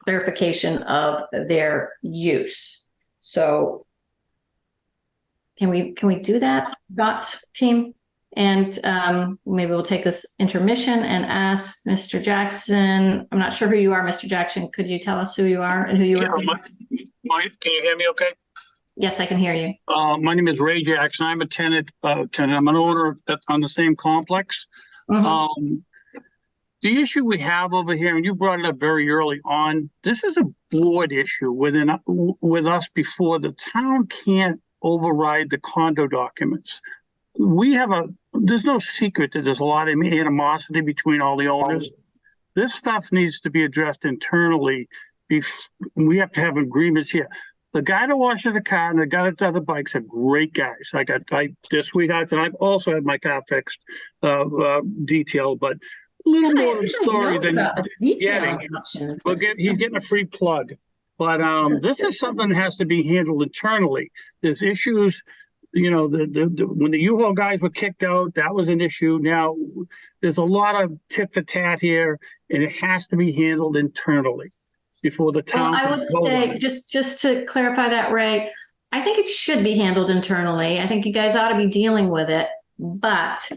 clarification of their use. So can we do that, Dots team? And maybe we'll take this intermission and ask Mr. Jackson. I'm not sure who you are, Mr. Jackson. Could you tell us who you are and who you are? Can you hear me okay? Yes, I can hear you. My name is Ray Jackson. I'm a tenant. I'm an owner on the same complex. Mm-hmm. The issue we have over here, and you brought it up very early on, this is a board issue with us before. The town can't override the condo documents. There's no secret that there's a lot of animosity between all the owners. This stuff needs to be addressed internally. We have to have agreements here. The guy that washes the car and the guy that does the bikes are great guys. They're sweethearts, and I've also had my car fixed, detailed, but a little more of the story than getting. He's getting a free plug. But this is something that has to be handled internally. There's issues, when the U-Haul guys were kicked out, that was an issue. Now, there's a lot of tit for tat here, and it has to be handled internally before the town. Well, I would say, just to clarify that, Ray, I think it should be handled internally. I think you guys ought to be dealing with it, but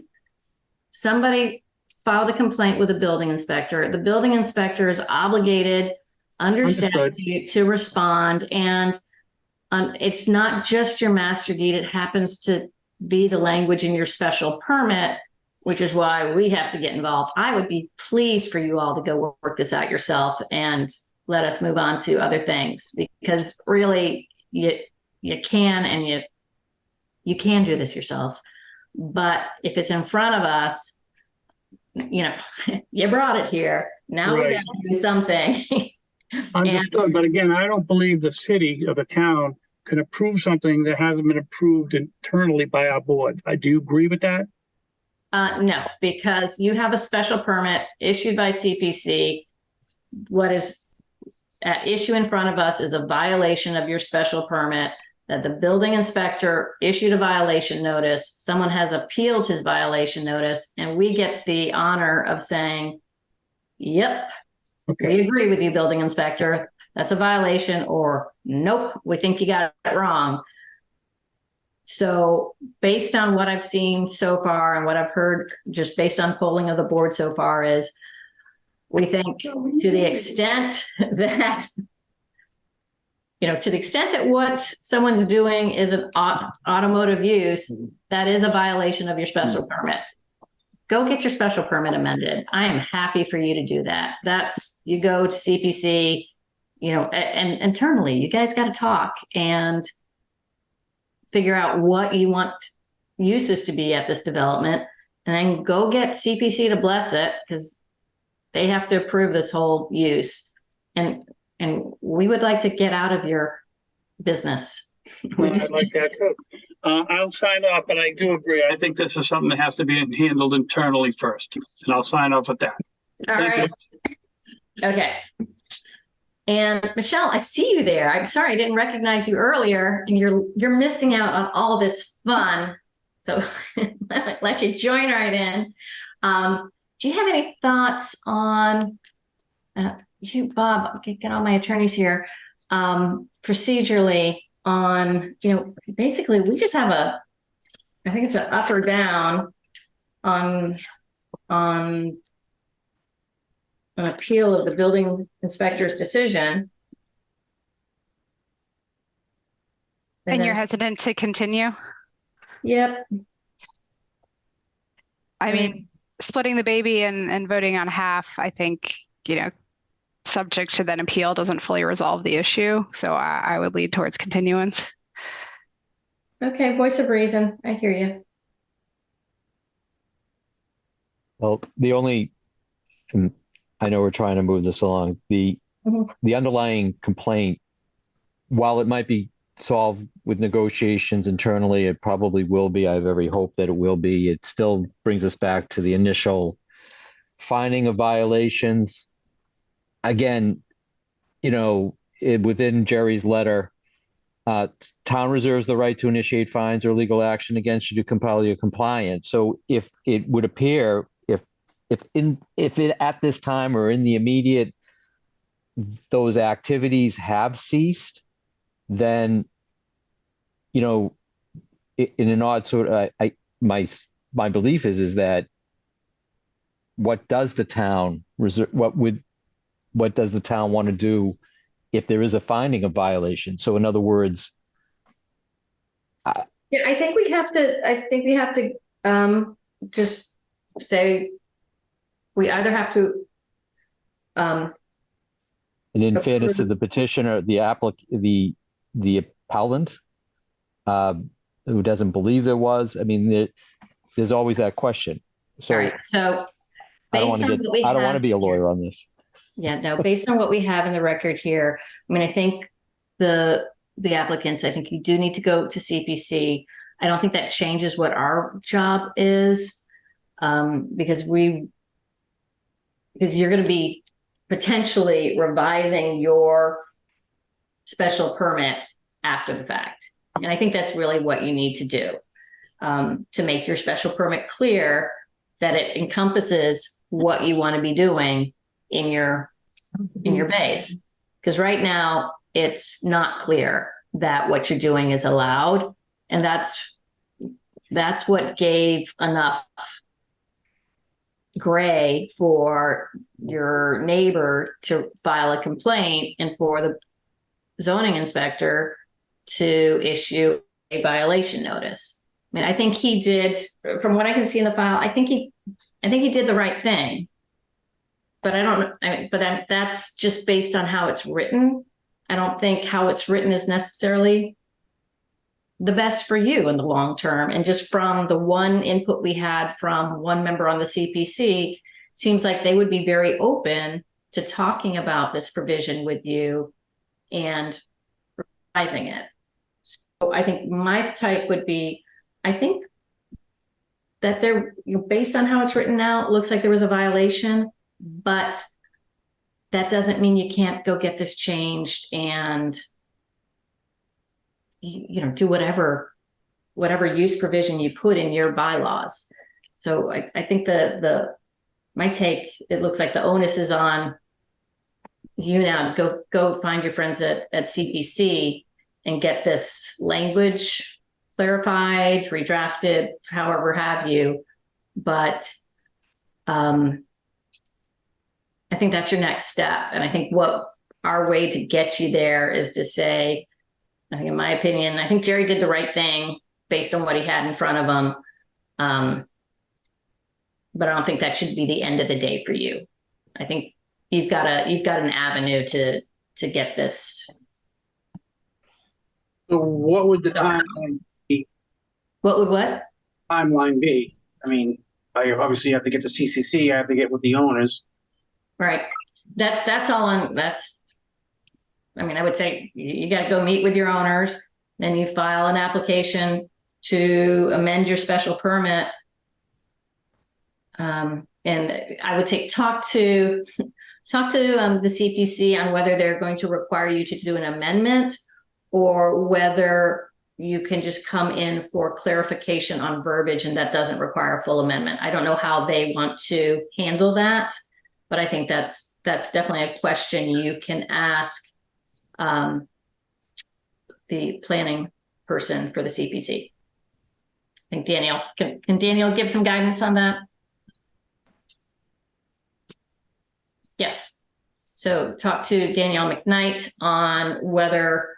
somebody filed a complaint with the building inspector. The building inspector is obligated under statute to respond, and it's not just your master deed. It happens to be the language in your special permit which is why we have to get involved. I would be pleased for you all to go work this out yourself and let us move on to other things, because really you can, and you can do this yourselves. But if it's in front of us, you know, you brought it here. Now we Right. got to do something. Understood, but again, I don't believe the city or the town can approve something that hasn't been approved internally by our board. Do you agree with that? No, because you have a special permit issued by CPC. What is at issue in front of us is a violation of your special permit, that the building inspector issued a violation notice. Someone has appealed his violation notice, and we get the honor of saying, yep, we agree with you, building inspector. That's a violation, or nope, we think you got it wrong. So based on what I've seen so far and what I've heard, just based on polling of the board so far, is we think to the extent that, to the extent that what someone's doing is an automotive use, that is a violation of your special permit. Go get your special permit amended. I am happy for you to do that. You go to CPC, and internally, you guys got to talk and figure out what you want uses to be at this development, and then go get CPC to bless it, because they have to approve this whole use. And we would like to get out of your business. Well, I'd like that too. I'll sign off, but I do agree. I think this is something that has to be handled internally first, and I'll sign off with that. All right. Okay. And Michelle, I see you there. I'm sorry I didn't recognize you earlier, and you're missing out on all this fun. So let you join right in. Do you have any thoughts on you, Bob? Get all my attorneys here. Procedurally on, basically we just have I think it's an up or down on an appeal of the building inspector's decision. And you're hesitant to continue? Yep. I mean, splitting the baby and voting on half, I think, subject to then appeal, doesn't fully resolve the issue. So I would lead towards continuance. Okay, voice of reason. I hear you. Well, I know we're trying to move this along. The underlying complaint, while it might be solved with negotiations internally, it probably will be. I have every hope that it will be. It still brings us back to the initial finding of violations. Again, within Jerry's letter, town reserves the right to initiate fines or legal action against you to compel your compliance. So if it would appear, if it at this time or in the immediate, those activities have ceased, then, in an odd sort of, my belief is that what does the town reserve, what does the town want to do if there is a finding of violation? So in other words, I think we have to just say we either have to and in fairness to the petitioner, the appellant, who doesn't believe there was, there's always that question. So, all right. So I don't want to be a lawyer on this. Yeah, no, based on what we have in the record here, I think the applicants, I think you do need to go to CPC. I don't think that changes what our job is, because you're going to be potentially revising your special permit after the fact. And I think that's really what you need to do, to make your special permit clear that it encompasses what you want to be doing in your base. Because right now it's not clear that what you're doing is allowed. And that's what gave enough gray for your neighbor to file a complaint and for the zoning inspector to issue a violation notice. mean, I think he did, from what I can see in the file, I think he did the right thing. But I don't know, but that's just based on how it's written. I don't think how it's written is necessarily the best for you in the long term. And just from the one input we had from one member on the CPC, seems like they would be very open to talking about this provision with you and revising it. So I think my type would be, I think that there, based on how it's written now, it looks like there was a violation, but that doesn't mean you can't go get this changed and do whatever use provision you put in your bylaws. So I think my take, it looks like the onus is on you now. Go find your friends at CPC and get this language clarified, redrafted, however have you. But I think that's your next step. And I think what our way to get you there is to say, I think in my opinion, I think Jerry did the right thing based on what he had in front of him. But I don't think that should be the end of the day for you. I think you've got an avenue to get this. So what would the timeline be? What would what? Timeline be? I mean, I obviously have to get the CCC, I have to get with the owners. Right. That's all on, I mean, I would say you got to go meet with your owners, then you file an application to amend your special permit. And I would say talk to the CPC on whether they're going to require you to do an amendment or whether you can just come in for clarification on verbiage and that doesn't require a full amendment. I don't know how they want to handle that, but I think that's definitely a question you can ask the planning person for the CPC. I think Daniel, can Daniel give some guidance on that? Yes. So talk to Danielle McKnight on whether,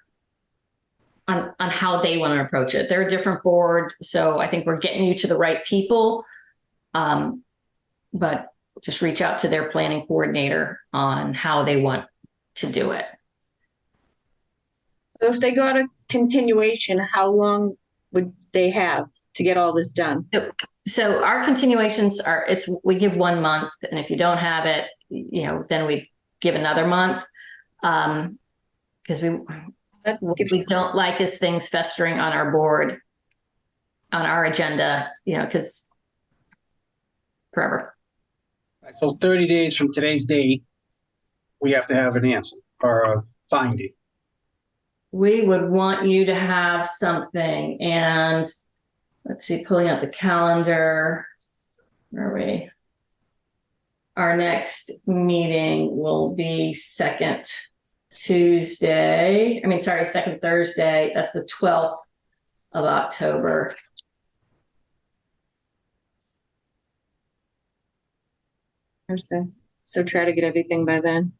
on how they want to approach it. They're a different board, so I think we're getting you to the right people. But just reach out to their planning coordinator on how they want to do it. So if they got a continuation, how long would they have to get all this done? So our continuations are, we give 1 month, and if you don't have it, then we give another month. Because what we don't like is things festering on our board, on our agenda, because forever. So 30 days from today's date, we have to have an answer or a finding. We would want you to have something, and let's see, pulling up the calendar. Where are we? Our next meeting will be second Thursday. That's the 12th of October. So try to get everything by then.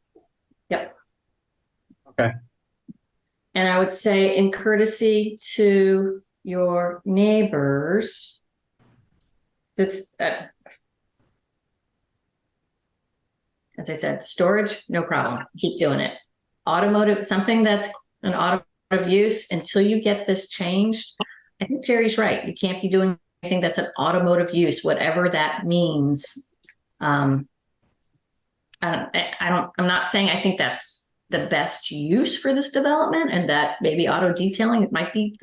Yep. Okay. And I would say, in courtesy to your neighbors, it's as I said, storage, no problem. Keep doing it. Automotive, something that's an automotive use, until you get this changed. I think Jerry's right. You can't be doing anything that's an automotive use, whatever that means. I'm not saying I think that's the best use for this development, and that maybe auto detailing, it might be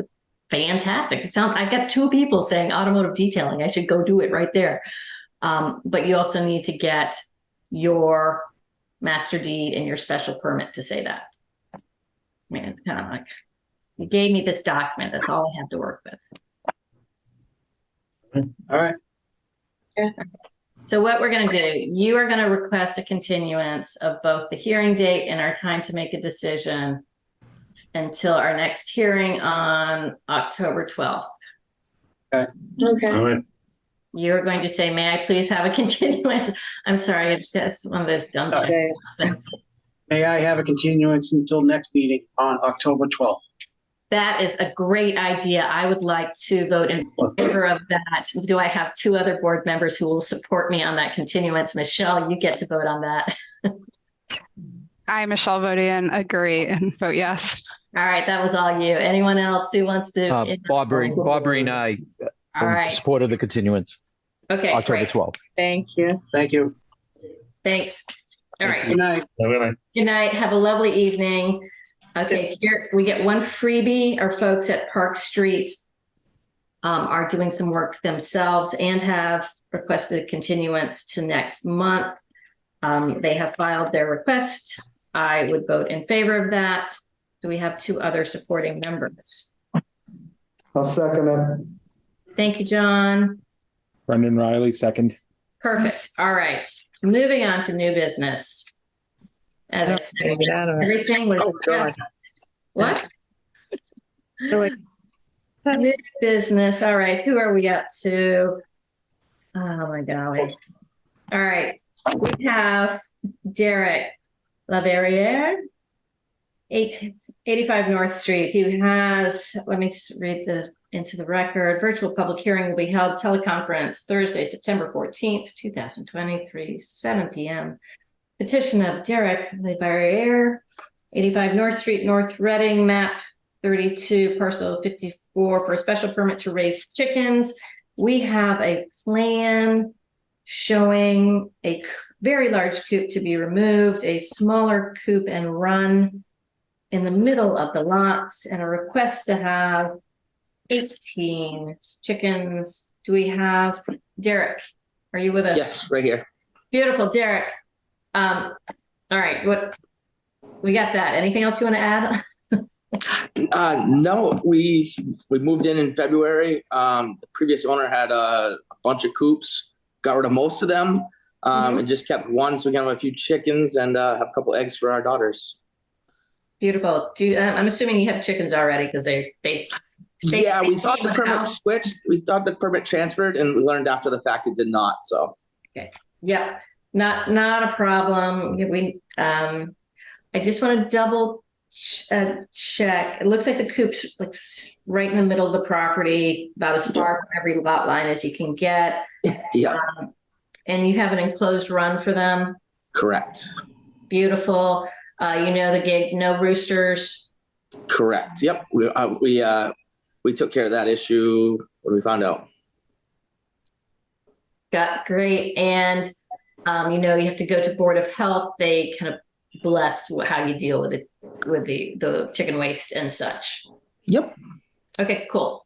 fantastic. I got 2 people saying automotive detailing. I should go do it right there. But you also need to get your master deed and your special permit to say that. I mean, it's kind of like, you gave me this document. That's all I have to work with. All right. Yeah. So what we're going to do, you are going to request a continuance of both the hearing date and our time to make a decision until our next hearing on October 12th. Okay. Okay. All right. You're going to say, may I please have a continuance? I'm sorry, it's just one of those dumb things. May I have a continuance until next meeting on October 12th? That is a great idea. I would like to vote in favor of that. Do I have two other board members who will support me on that continuance? Michelle, you get to vote on that. I, Michelle Vodian, agree and vote yes. All right, that was all you. Anyone else who wants to? Barbary and I All right. supported the continuance. Okay, October great. 12th. Thank you. Thank you. Thanks. All right. Good night. Good night. Have a lovely evening. Okay, here we get one freebie. Our folks at Park Street are doing some work themselves and have requested continuance to next month. They have filed their request. I would vote in favor of that. Do we have two other supporting members? I'll second it. Thank you, John. Brendan Riley, second. Perfect. All right. Moving on to new business. As I said, everything was just, what? New business. All right. Who are we up to? Oh my golly. All right. We have Derek Laverriere, 85 North Street. He has, let me just read into the record. Virtual public hearing will be held teleconference Thursday, September 14th, 2023, 7 p.m. Petition of Derek Laverriere, 85 North Street, North Reading, map 32, parcel 54, for a special permit to raise chickens. We have a plan showing a very large coop to be removed, a smaller coop and run in the middle of the lots, and a request to have 18 chickens. Do we have Derek? Are you with us? Yes, right here. Beautiful, Derek. All right, what we got that. Anything else you want to add? No, we moved in February. The previous owner had a bunch of coops, got rid of most of them, and just kept one. So we got a few chickens and have a couple eggs for our daughters. Beautiful. Do you, I'm assuming you have chickens already because they yeah, we thought the permit switched. We thought the permit transferred, and we learned after the fact it did not. So okay, yeah, not a problem. We I just want to double check. It looks like the coop's like right in the middle of the property, about as far from every lot line as you can get. Yeah. And you have an enclosed run for them? Correct. Beautiful. You know the gig, no roosters? Correct. Yep. We took care of that issue when we found out. Got great. And you know, you have to go to Board of Health. They kind of bless how you deal with it, with the chicken waste and such. Yep. Okay, cool.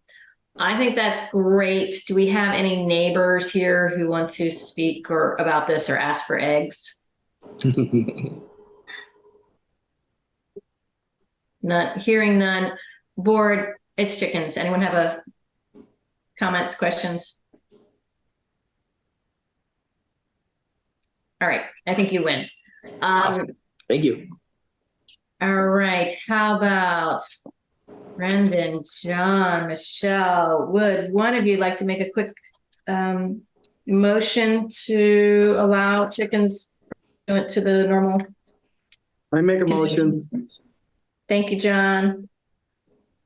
I think that's great. Do we have any neighbors here who want to speak or about this or ask for eggs? Hearing none. Board, it's chickens. Anyone have a comments, questions? All right, I think you win. Awesome. Thank you. All right, how about Brendan, John, Michelle, would one of you like to make a quick motion to allow chickens to the normal? I make a motion. Thank you, John.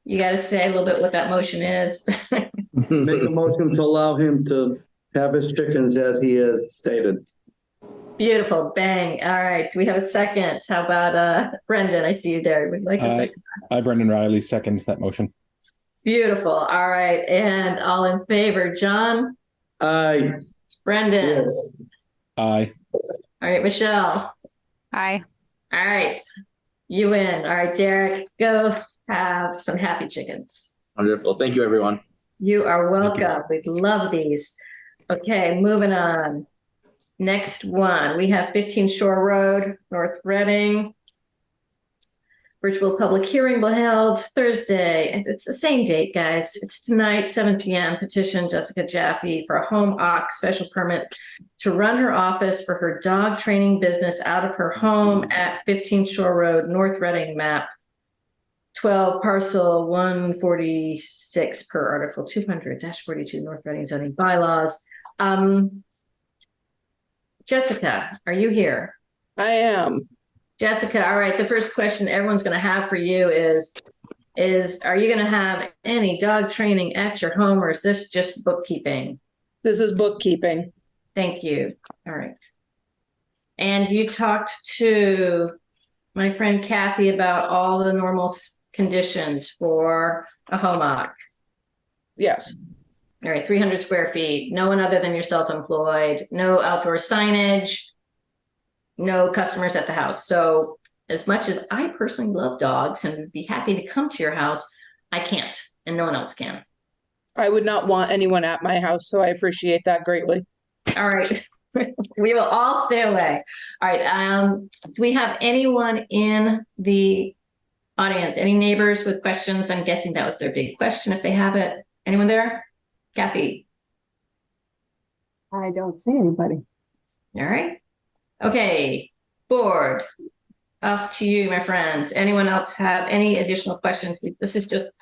You got to say a little bit what that motion is. Make a motion to allow him to have his chickens as he has stated. Beautiful. Bang. All right. Do we have a second? How about Brendan? I see you there. Would you like a second? I, Brendan Riley, second that motion. Beautiful. All right. And all in favor, John? Aye. Brendan? Yes. Aye. All right, Michelle? Aye. All right. You win. All right, Derek, go have some happy chickens. Wonderful. Thank you, everyone. You are welcome. We love these. Okay, moving on. Next one, we have 15 Shore Road, North Reading. Virtual public hearing will be held Thursday. It's the same date, guys. It's tonight, 7 p.m. Petition Jessica Jaffe for a home OC special permit to run her office for her dog training business out of her home at 15 Shore Road, North Reading, map 12, parcel 146 per article 200-42 North Reading zoning bylaws. Jessica, are you here? I am. Jessica, all right. The first question everyone's going to have for you is, are you going to have any dog training at your home, or is this just bookkeeping? This is bookkeeping. Thank you. All right. And you talked to my friend Kathy about all the normal conditions for a home occ. Yes. All right, 300 square feet, no one other than yourself employed, no outdoor signage, no customers at the house. So as much as I personally love dogs and would be happy to come to your house, I can't, and no one else can. I would not want anyone at my house, so I appreciate that greatly. All right. We will all stay away. All right. Do we have anyone in the audience? Any neighbors with questions? I'm guessing that was their big question if they have it. Anyone there? Kathy? I don't see anybody. All right. Okay. Board. Up to you, my friends. Anyone else have any additional questions? This is just...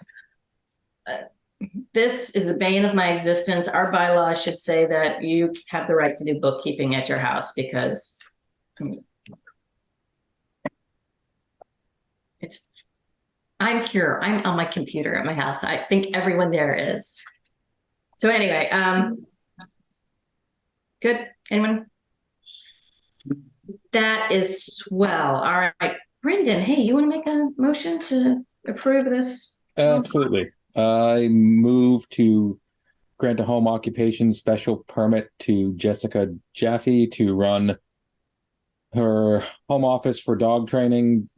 this is the bane of my existence. Our bylaws should say that you have the right to do bookkeeping at your house because I'm here. I'm on my computer at my house. I think everyone there is. So anyway, good. Anyone? That is swell. All right. Brendan, hey, you want to make a motion to approve this? Absolutely. I move to grant a home occupation special permit to Jessica Jaffe to run her home office for dog training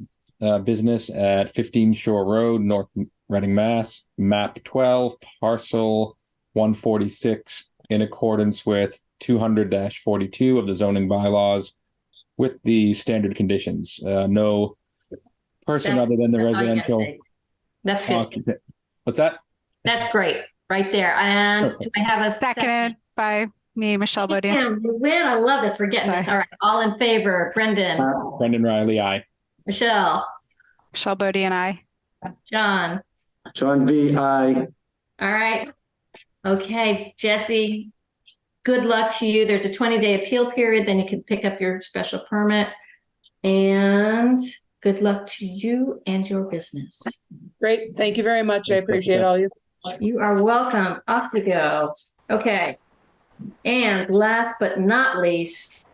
business at 15 Shore Road, North Reading, Mass, map 12, parcel 146, in accordance with 200-42 of the zoning bylaws with the standard conditions. No person other than the residential. That's good. Occupant. What's that? That's great, right there. And do I have a Seconded by me, Michelle Bodian. Damn, you win. I love this. We're getting this. All right. All in favor. Brendan. Brendan Riley, aye. Michelle. Michelle Bodian, aye. John. John V, aye. All right. Okay, Jesse. Good luck to you. There's a 20-day appeal period. Then you can pick up your special permit. And good luck to you and your business. Great. Thank you very much. I appreciate all you. You are welcome. Off we go. Okay. And last but not least,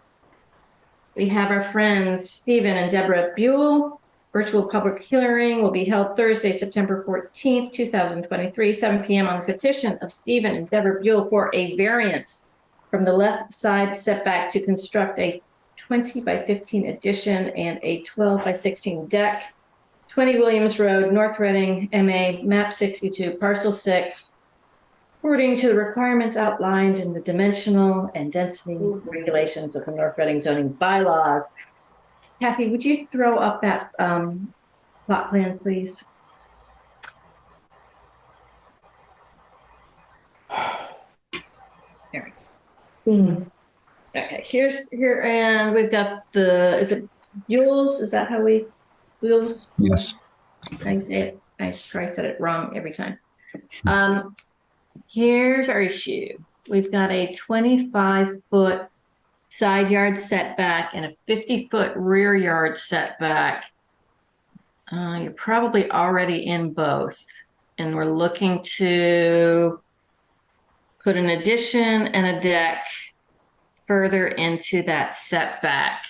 we have our friends Stephen and Deborah Buell. Virtual public hearing will be held Thursday, September 14th, 2023, 7 p.m. on the petition of Stephen and Deborah Buell for a variance from the left side setback to construct a 20 by 15 addition and a 12 by 16 deck, 20 Williams Road, North Reading, MA, map 62, parcel 6, according to the requirements outlined in the dimensional and density regulations of the North Reading zoning bylaws. Kathy, would you throw up that plot plan, please? There we go. Okay, here, and we've got the, is it Buell's? Is that how we, Buell's? Yes. I say it, I try said it wrong every time. Here's our issue. We've got a 25-foot side yard setback and a 50-foot rear yard setback. You're probably already in both. And we're looking to put an addition and a deck further into that setback.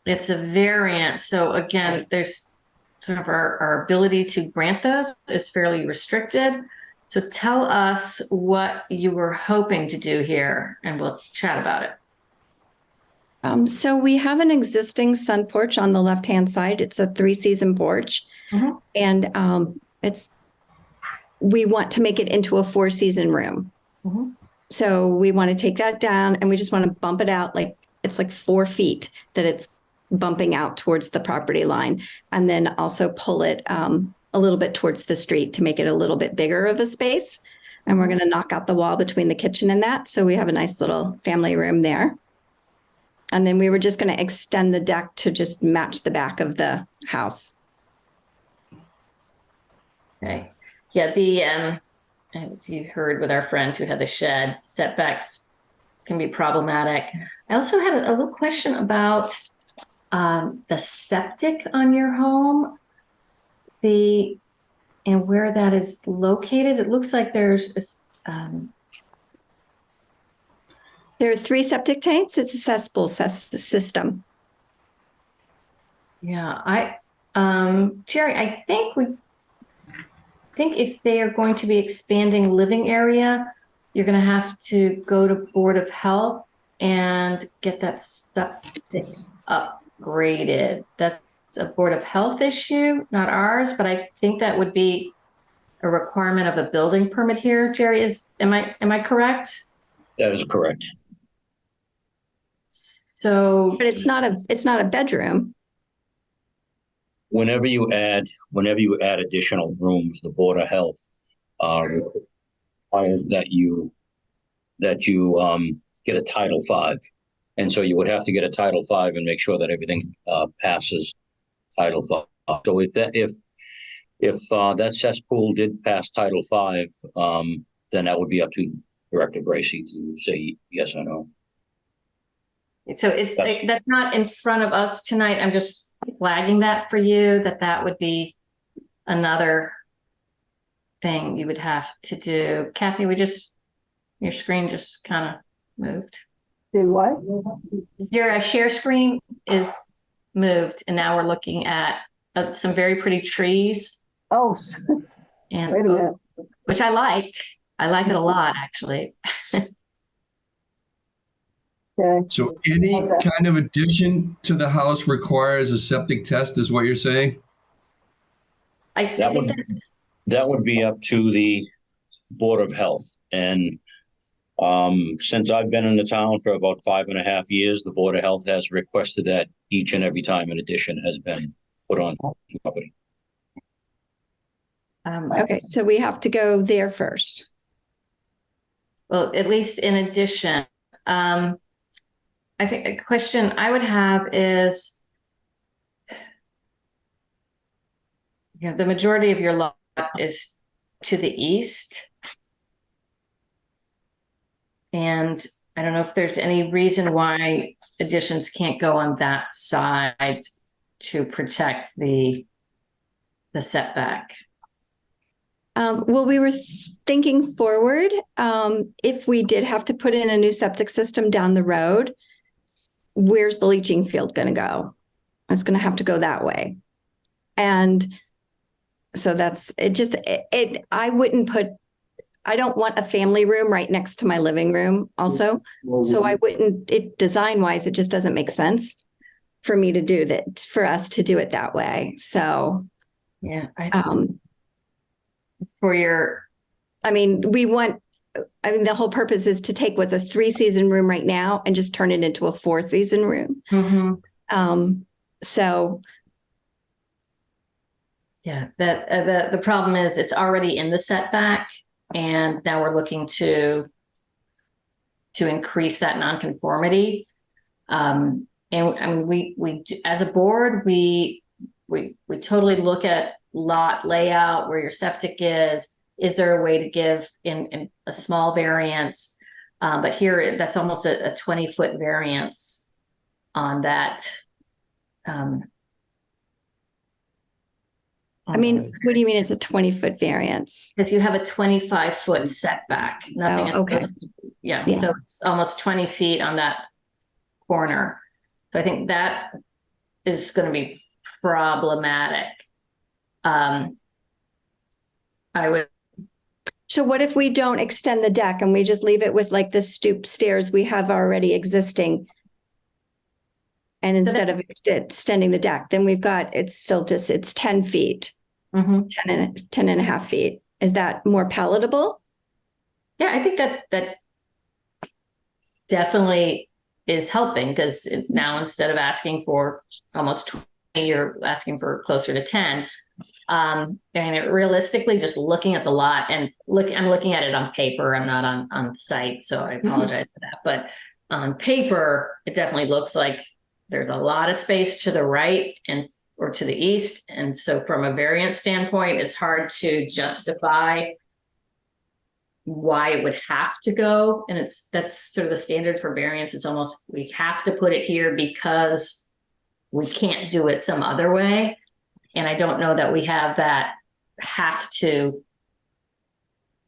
It's a variance. So again, there's sort of our ability to grant those is fairly restricted. So tell us what you were hoping to do here and we'll chat about it. So we have an existing sun porch on the left-hand side. It's a 3-season porch. And we want to make it into a 4-season room. So we want to take that down and we just want to bump it out it's like 4 feet that it's bumping out towards the property line, and then also pull it a little bit towards the street to make it a little bit bigger of a space. And we're going to knock out the wall between the kitchen and that. So we have a nice little family room there. And then we were just going to extend the deck to just match the back of the house. Okay. Yeah, as you heard with our friend who had the shed, setbacks can be problematic. I also had a little question about the septic on your home. see, and where that is located, it looks like there's, There are 3 septic tanks. It's a cesspool system. yeah, Jerry, I think if they are going to be expanding living area, you're going to have to go to Board of Health and get that septic upgraded. That's a Board of Health issue, not ours, but I think that would be a requirement of a building permit here. Jerry, am I correct? That is correct. So, but it's not a bedroom. Whenever you add additional rooms, the Board of Health requires that you get a Title V, and so you would have to get a Title V and make sure that everything passes Title V. So if that cesspool did pass Title V, then that would be up to Director Bracy to say yes or no. So that's not in front of us tonight. I'm just flagging that for you, that would be another thing you would have to do. Kathy, your screen just kind of moved. Did what? Your share screen is moved, and now we're looking at some very pretty trees. Oh, and wait a minute. Which I like. I like it a lot, actually. Okay. So any kind of addition to the house requires a septic test, is what you're saying? That would be up to the Board of Health. And since I've been in the town for about 5.5 years, the Board of Health has requested that each and every time an addition has been put on the property. Okay, so we have to go there first. Well, at least in addition, I think a question I would have is, the majority of your lot is to the east. And I don't know if there's any reason why additions can't go on that side to protect the setback. Well, we were thinking forward. If we did have to put in a new septic system down the road, where's the leaching field going to go? It's going to have to go that way. And so that's it. I don't want a family room right next to my living room also. So I wouldn't, design wise, it just doesn't make sense for me to do that, for us to do it that way. So, yeah. The whole purpose is to take what's a 3-season room right now and just turn it into a 4-season room. Mm-hmm. So. Yeah, the problem is it's already in the setback, and now we're looking to increase that nonconformity. And we as a board, we totally look at lot layout, where your septic is. Is there a way to give in a small variance? But here, that's almost a 20-foot variance on that. What do you mean it's a 20-foot variance? If you have a 25-foot setback, nothing. Okay. Yeah, so it's almost 20 feet on that corner. So I think that is going to be problematic. So what if we don't extend the deck and we just leave it with like the stoop stairs we have already existing? And instead of extending the deck, then it's 10 feet, 10 and a half feet. Is that more palatable? Yeah, I think that definitely is helping, because now instead of asking for almost 20, you're asking for closer to 10. And realistically, just looking at the lot I'm looking at it on paper. I'm not on site, so I apologize for that. But on paper, it definitely looks like there's a lot of space to the right or to the east. And so from a variance standpoint, it's hard to justify why it would have to go. And that's sort of the standard for variance. It's almost, we have to put it here because we can't do it some other way. And I don't know that we have have to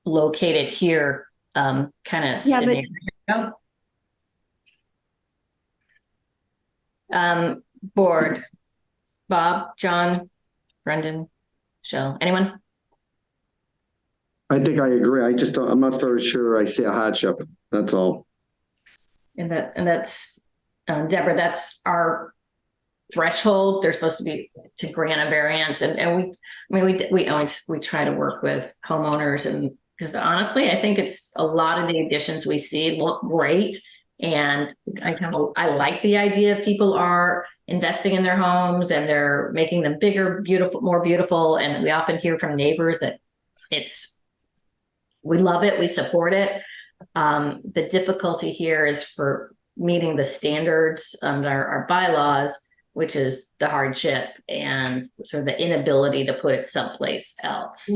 locate it here, kind of Yeah, but scenario. Board, Bob, John, Brendan, Michelle, anyone? I think I agree. I'm not very sure I see a hardship. That's all. And that's, Deborah, that's our threshold. They're supposed to be to grant a variance. And we try to work with homeowners, and because honestly, I think it's a lot of the additions we see look great. And I like the idea of people are investing in their homes and they're making them bigger, beautiful, more beautiful. And we often hear from neighbors that we love it, we support it. The difficulty here is for meeting the standards under our bylaws, which is the hardship and sort of the inability to put it someplace else.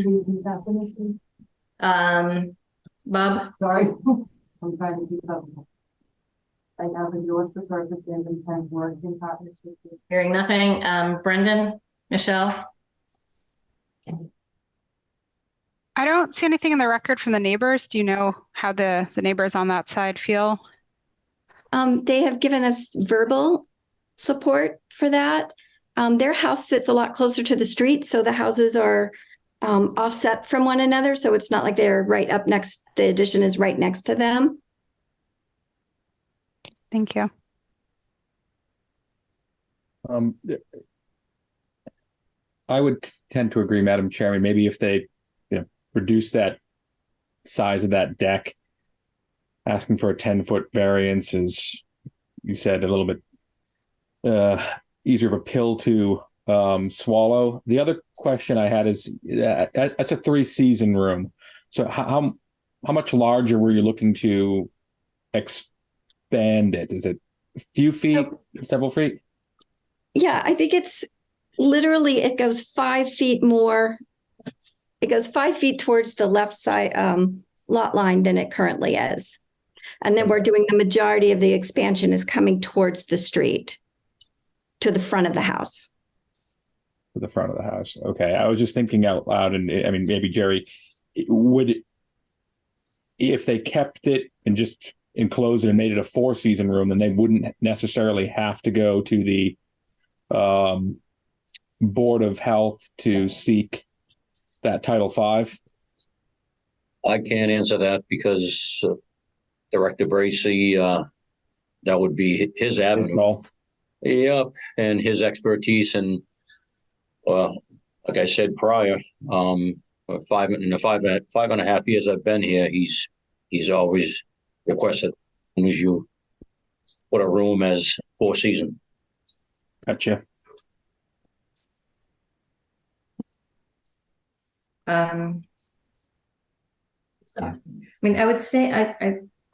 Bob? Sorry, I'm trying to keep up. I have endorsed the purpose and intent work in partnership with. Hearing nothing. Brendan, Michelle? I don't see anything in the record from the neighbors. Do you know how the neighbors on that side feel? They have given us verbal support for that. Their house sits a lot closer to the street, so the houses are offset from one another. So it's not like they're right up next, the addition is right next to them. Thank you. I would tend to agree, Madam Chairman. Maybe if they, reduce that size of that deck, asking for a 10-foot variance is, you said, a little bit easier of a pill to swallow. The other question I had is, that's a 3-season room. So how much larger were you looking to expand it? Is it a few feet, several feet? Yeah, I think it's literally, it goes 5 feet more. It goes 5 feet towards the left side lot line than it currently is. And then we're doing the majority of the expansion is coming towards the street to the front of the house. To the front of the house. Okay. I was just thinking out loud, and I mean, maybe Jerry, would, if they kept it and just enclosed it and made it a 4-season room, then they wouldn't necessarily have to go to the Board of Health to seek that Title V? I can't answer that because Director Bracy, that would be his avenue. Yep, and his expertise, and like I said prior, in the five and a half years I've been here, he's always requested as soon as you put a room as 4-season. Gotcha. I mean, I would say,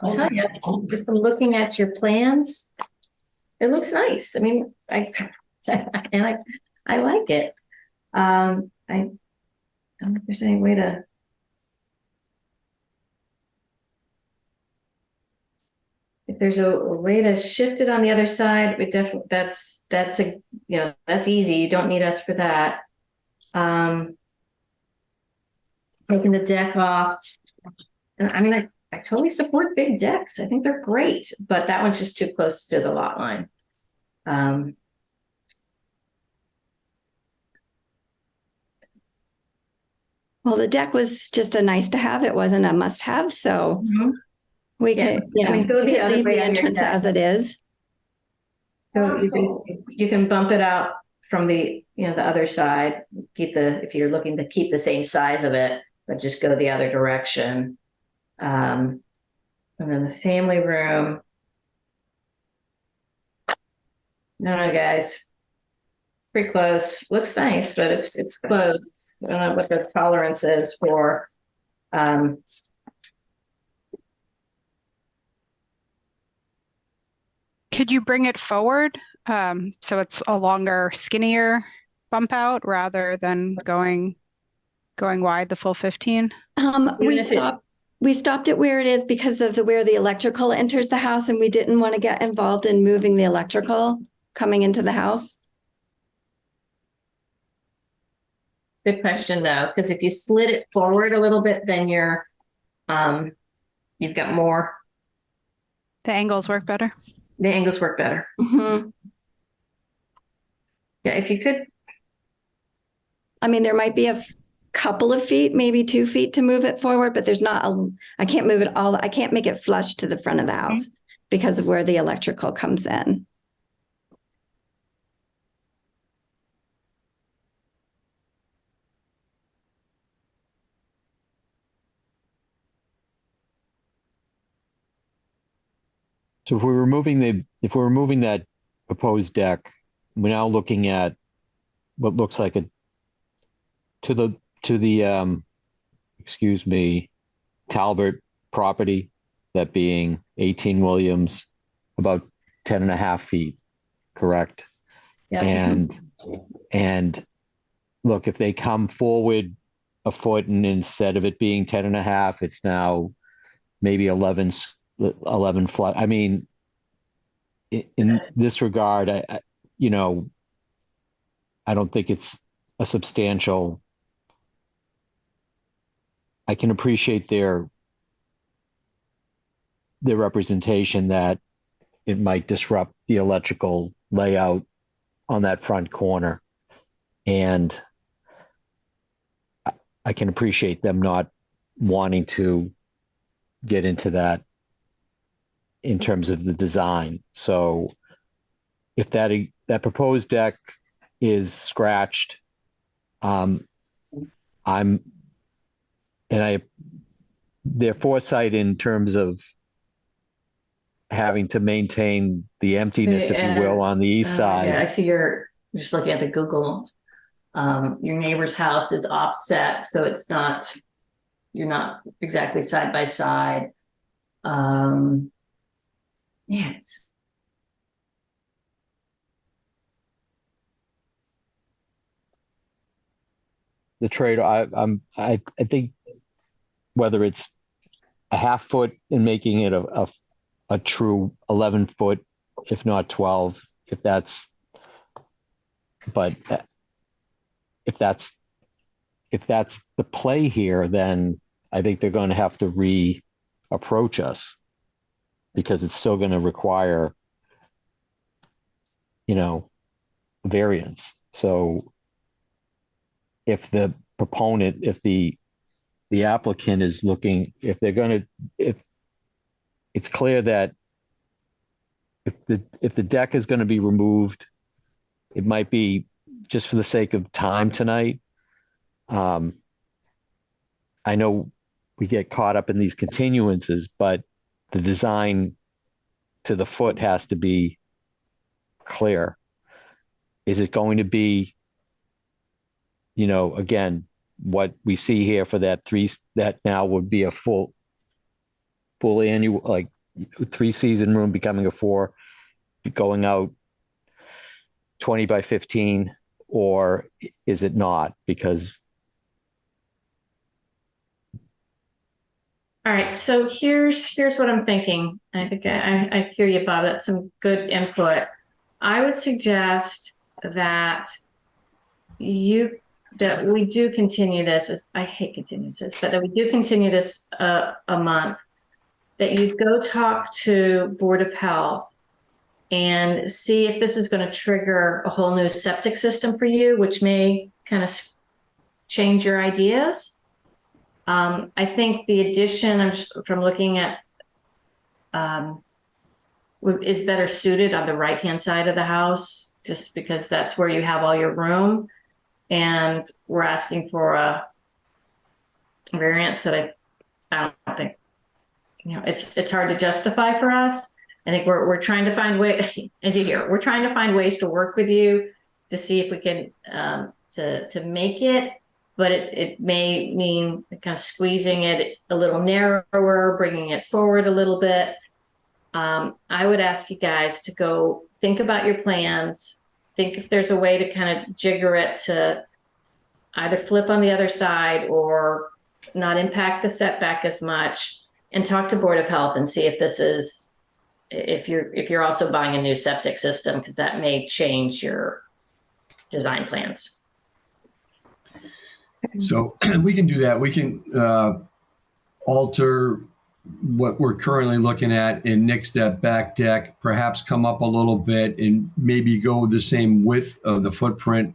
I'll tell you, just from looking at your plans, it looks nice. I mean, I like it. I don't know if there's any way to. If there's a way to shift it on the other side, we definitely, that's easy. You don't need us for that. Taking the deck off. I mean, I totally support big decks. I think they're great, but that one's just too close to the lot line. Well, the deck was just a nice to have. It wasn't a must have. So we could, go the other leave way the on your entrance deck. as it is. So you can bump it out from the other side. If you're looking to keep the same size of it, but just go the other direction. And then the family room. No, guys. Pretty close. Looks nice, but it's close. I don't know what the tolerance is for. Could you bring it forward so it's a longer, skinnier bump out rather than going wide the full 15? We stopped it where it is because of where the electrical enters the house, and we didn't want to get involved in moving the electrical coming into the house. Good question though, because if you slid it forward a little bit, then you've got more, The angles work better. the angles work better. Mhm. Yeah, if you could, I mean, there might be a couple of feet, maybe 2 feet to move it forward, but I can't move it all. I can't make it flush to the front of the house because of where the electrical comes in. So if we're removing that proposed deck, we're now looking at what looks like to the excuse me, Talbot property, that being 18 Williams, about 10 and a half feet, correct? yeah. And look, if they come forward a foot and instead of it being 10 and a half, it's now maybe 11 foot. I mean, in this regard, I don't think it's a substantial. I can appreciate their representation that it might disrupt the electrical layout on that front corner. And I can appreciate them not wanting to get into that in terms of the design. So if that proposed deck is scratched, their foresight in terms of having to maintain the emptiness, if you will, on the east side. Yeah, I see you're just looking at the Google. Your neighbor's house is offset, so you're not exactly side by side. Yes. The trade, I think whether it's a half foot and making it a true 11 foot, if not 12, if that's the play here, then I think they're going to have to approach us, because it's still going to require, variance. So if the proponent, if the applicant is looking, if it's clear that if the deck is going to be removed, it might be just for the sake of time tonight. I know we get caught up in these continuances, but the design to the foot has to be clear. Is it going to be, again, what we see here for that now would be a full annual, like 3-season room becoming a 4, going out 20 by 15, or is it not? Because All right, so here's what I'm thinking. I think I hear you, Bob. That's some good input. I would suggest that we do continue this. I hate continuances, but that we do continue this a month. That you go talk to Board of Health and see if this is going to trigger a whole new septic system for you, which may kind of change your ideas. I think the addition from looking at is better suited on the right-hand side of the house, just because that's where you have all your room. And we're asking for a variance that I don't think, it's hard to justify for us. I think we're trying to find ways, as you hear, we're trying to find ways to work with you to see if we can to make it. But it may mean kind of squeezing it a little narrower, bringing it forward a little bit. I would ask you guys to go think about your plans, think if there's a way to kind of jigger it to either flip on the other side or not impact the setback as much, and talk to Board of Health and see if this is, if you're also buying a new septic system, because that may change your design plans. So we can do that. We can alter what we're currently looking at and nix that back deck, perhaps come up a little bit and maybe go the same width of the footprint.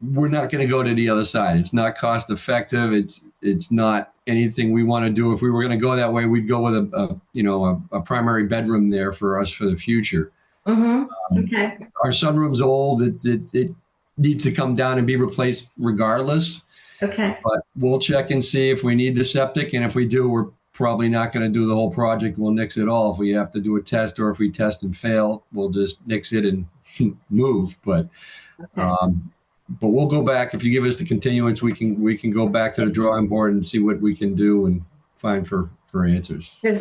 We're not going to go to the other side. It's not cost effective. It's not anything we want to do. If we were going to go that way, we'd go with a primary bedroom there for us for the future. Okay. Our sunroom's old. It needs to come down and be replaced regardless. Okay. But we'll check and see if we need the septic, and if we do, we're probably not going to do the whole project. We'll nix it all. If we have to do a test, or if we test and fail, we'll just nix it and move. But we'll go back. If you give us the continuance, we can go back to the drawing board and see what we can do and find for answers. I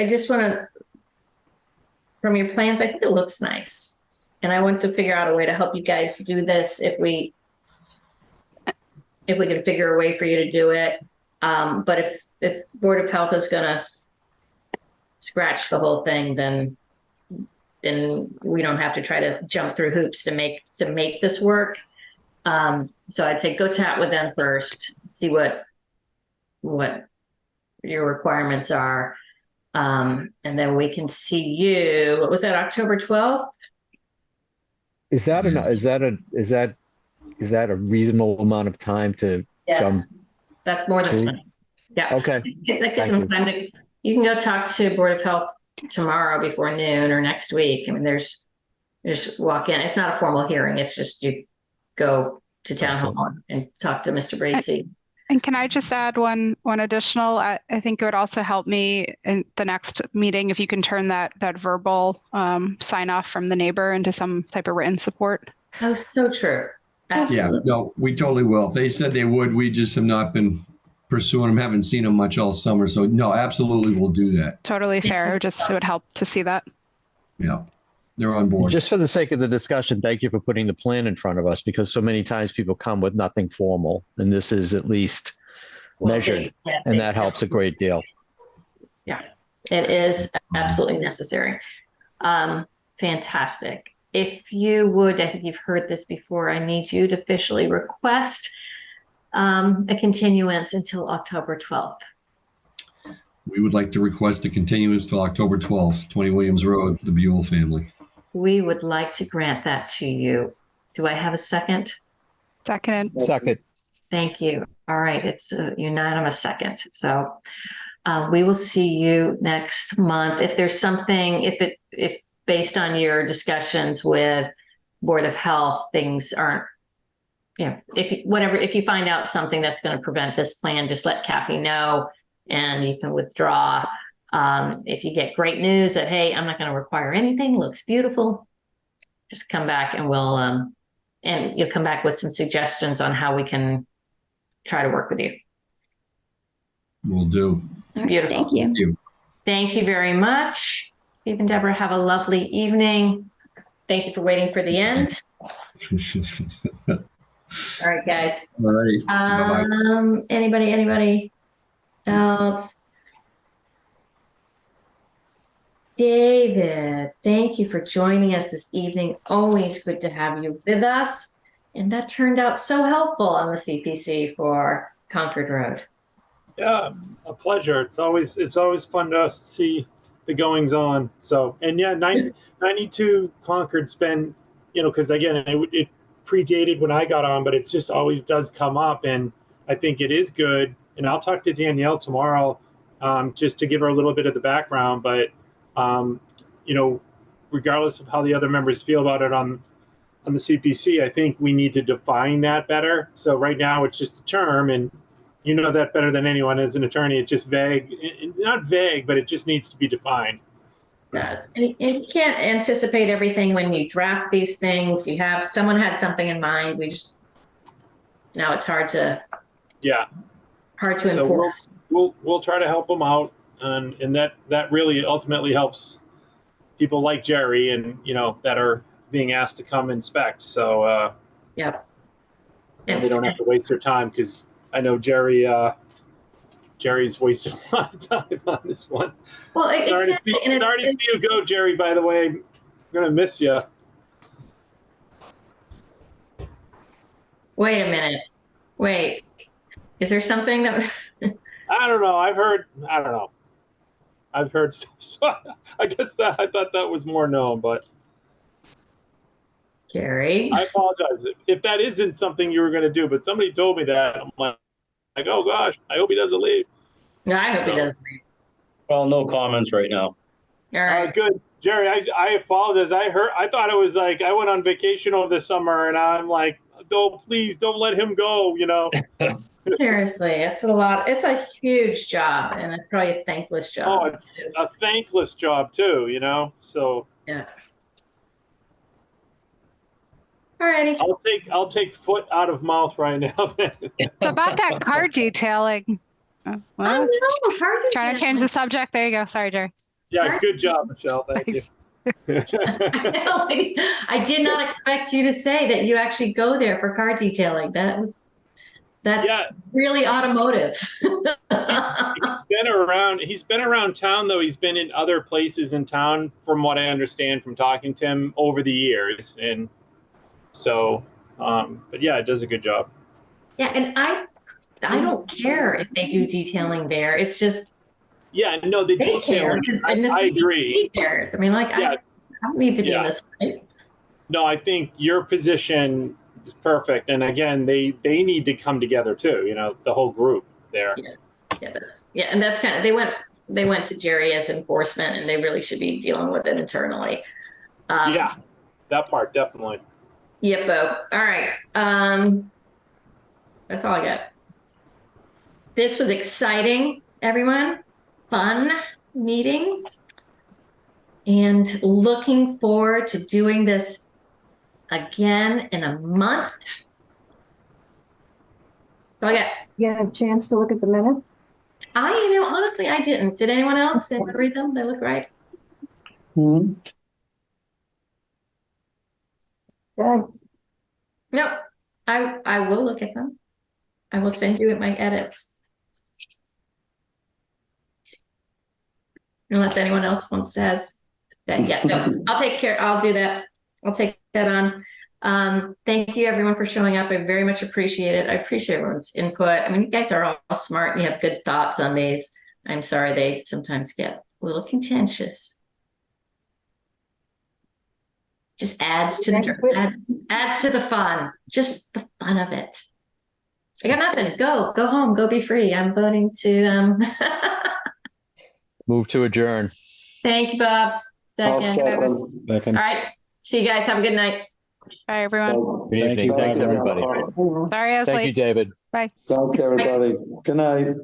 just want to, from your plans, I think it looks nice, and I want to figure out a way to help you guys do this if we can figure a way for you to do it. But if Board of Health is gonna scratch the whole thing, then we don't have to try to jump through hoops to make this work. So I'd say go chat with them first, see what your requirements are. And then we can see you, what was that, October 12th? Is that a reasonable amount of time to jump? That's more than fine. Yeah. Okay. That gives them time to, you can go talk to Board of Health tomorrow before noon or next week. I mean, just walk in. It's not a formal hearing. It's just you go to town hall and talk to Mr. Bracy. And can I just add one additional? I think it would also help me in the next meeting if you can turn that verbal sign off from the neighbor into some type of written support. Oh, so true. Absolutely. Yeah, no, we totally will. They said they would. We just have not been pursuing them, haven't seen them much all summer. So no, absolutely we'll do that. Totally fair. It would help to see that. Yeah, they're on board. Just for the sake of the discussion, thank you for putting the plan in front of us, because so many times people come with nothing formal, and this is at least measured, and that helps a great deal. Yeah, it is absolutely necessary. Fantastic. If you would, I think you've heard this before, I need you to officially request a continuance until October 12th. We would like to request a continuance till October 12th, 20 Williams Road, the Buell family. We would like to grant that to you. Do I have a second? Second. Thank you. All right, it's a unanimous second. So we will see you next month. If there's something, if based on your discussions with Board of Health, things aren't, if you find out something that's going to prevent this plan, just let Kathy know and you can withdraw. If you get great news that, hey, I'm not going to require anything, looks beautiful, just come back and we'll, and you'll come back with some suggestions on how we can try to work with you. Will do. Beautiful. Thank you. Thank you very much. Steve and Deborah, have a lovely evening. Thank you for waiting for the end. All right, guys. All right. Bye-bye. Anybody else? David, thank you for joining us this evening. Always good to have you with us. And that turned out so helpful on the CPC for Concord Road. Yeah, a pleasure. It's always fun to see the goings on. So, and yeah, 92 Concord's been, because again, it predated when I got on, but it just always does come up, and I think it is good. And I'll talk to Danielle tomorrow, just to give her a little bit of the background. But regardless of how the other members feel about it on the CPC, I think we need to define that better. So right now it's just a term, and you know that better than anyone as an attorney. It's just vague, not vague, but it just needs to be defined. It does. And you can't anticipate everything when you draft these things. Someone had something in mind. Now it's hard to enforce. So we'll try to help them out, and that really ultimately helps people like Jerry and that are being asked to come inspect. So and they don't have to waste their time, because I know Jerry's wasted a lot of time on this one. Well, sorry to see you go, Jerry, by the way. I'm gonna miss you. Wait a minute. Wait, is there something that? I don't know. I don't know. I've heard stuff. So I guess I thought that was more known, but. Gary. I apologize if that isn't something you were going to do, but somebody told me that. I'm like, oh gosh, I hope he doesn't leave. No, I hope he doesn't leave. Well, no comments right now. All right. Good. Jerry, I apologize. I thought it was like I went on vacation over the summer and I'm like, please don't let him go, you know. Seriously, it's a lot. It's a huge job and it's probably a thankless job. Oh, it's a thankless job too, you know. So yeah. Alrighty. I'll take foot out of mouth right now. About that car detailing. I know, car Trying to change the subject. There you go. Sorry, Jerry. Yeah, good job, Michelle. Thank you. I did not expect you to say that you actually go there for car detailing. That's really automotive. He's been around town though. He's been in other places in town from what I understand from talking to him over the years. And so, but yeah, it does a good job. Yeah. And I don't care if they do detailing there. It's just, yeah, no, they detail. I agree. Cares. I mean, like, I don't need to be in this fight. No, I think your position is perfect. And again, they need to come together too, you know, the whole group there. Yeah. And that's kind of, they went to Jerry as enforcement and they really should be dealing with it internally. Yeah, that part, definitely. Yep. All right. That's all I got. This was exciting, everyone. Fun meeting. And looking forward to doing this again in a month. So I got. You had a chance to look at the minutes? Honestly, I didn't. Did anyone else? Did I read them? They look right. Mm-hmm. Good. No, I will look at them. I will send you my edits. Unless anyone else wants to ask that. Yeah, no, I'll take care. I'll do that. I'll take that on. Thank you everyone for showing up. I very much appreciate it. I appreciate everyone's input. I mean, you guys are all smart and you have good thoughts on these. I'm sorry they sometimes get a little contentious. Just adds to the fun. Just the fun of it. I got nothing. Go home. Go be free. I'm voting to move to adjourn. Thank you, Bob. Second. All right. See you guys. Have a good night. Bye, everyone. Good evening. Thanks, everybody. Sorry I was late. Thank you, David. Bye. Thank you, everybody. Good night.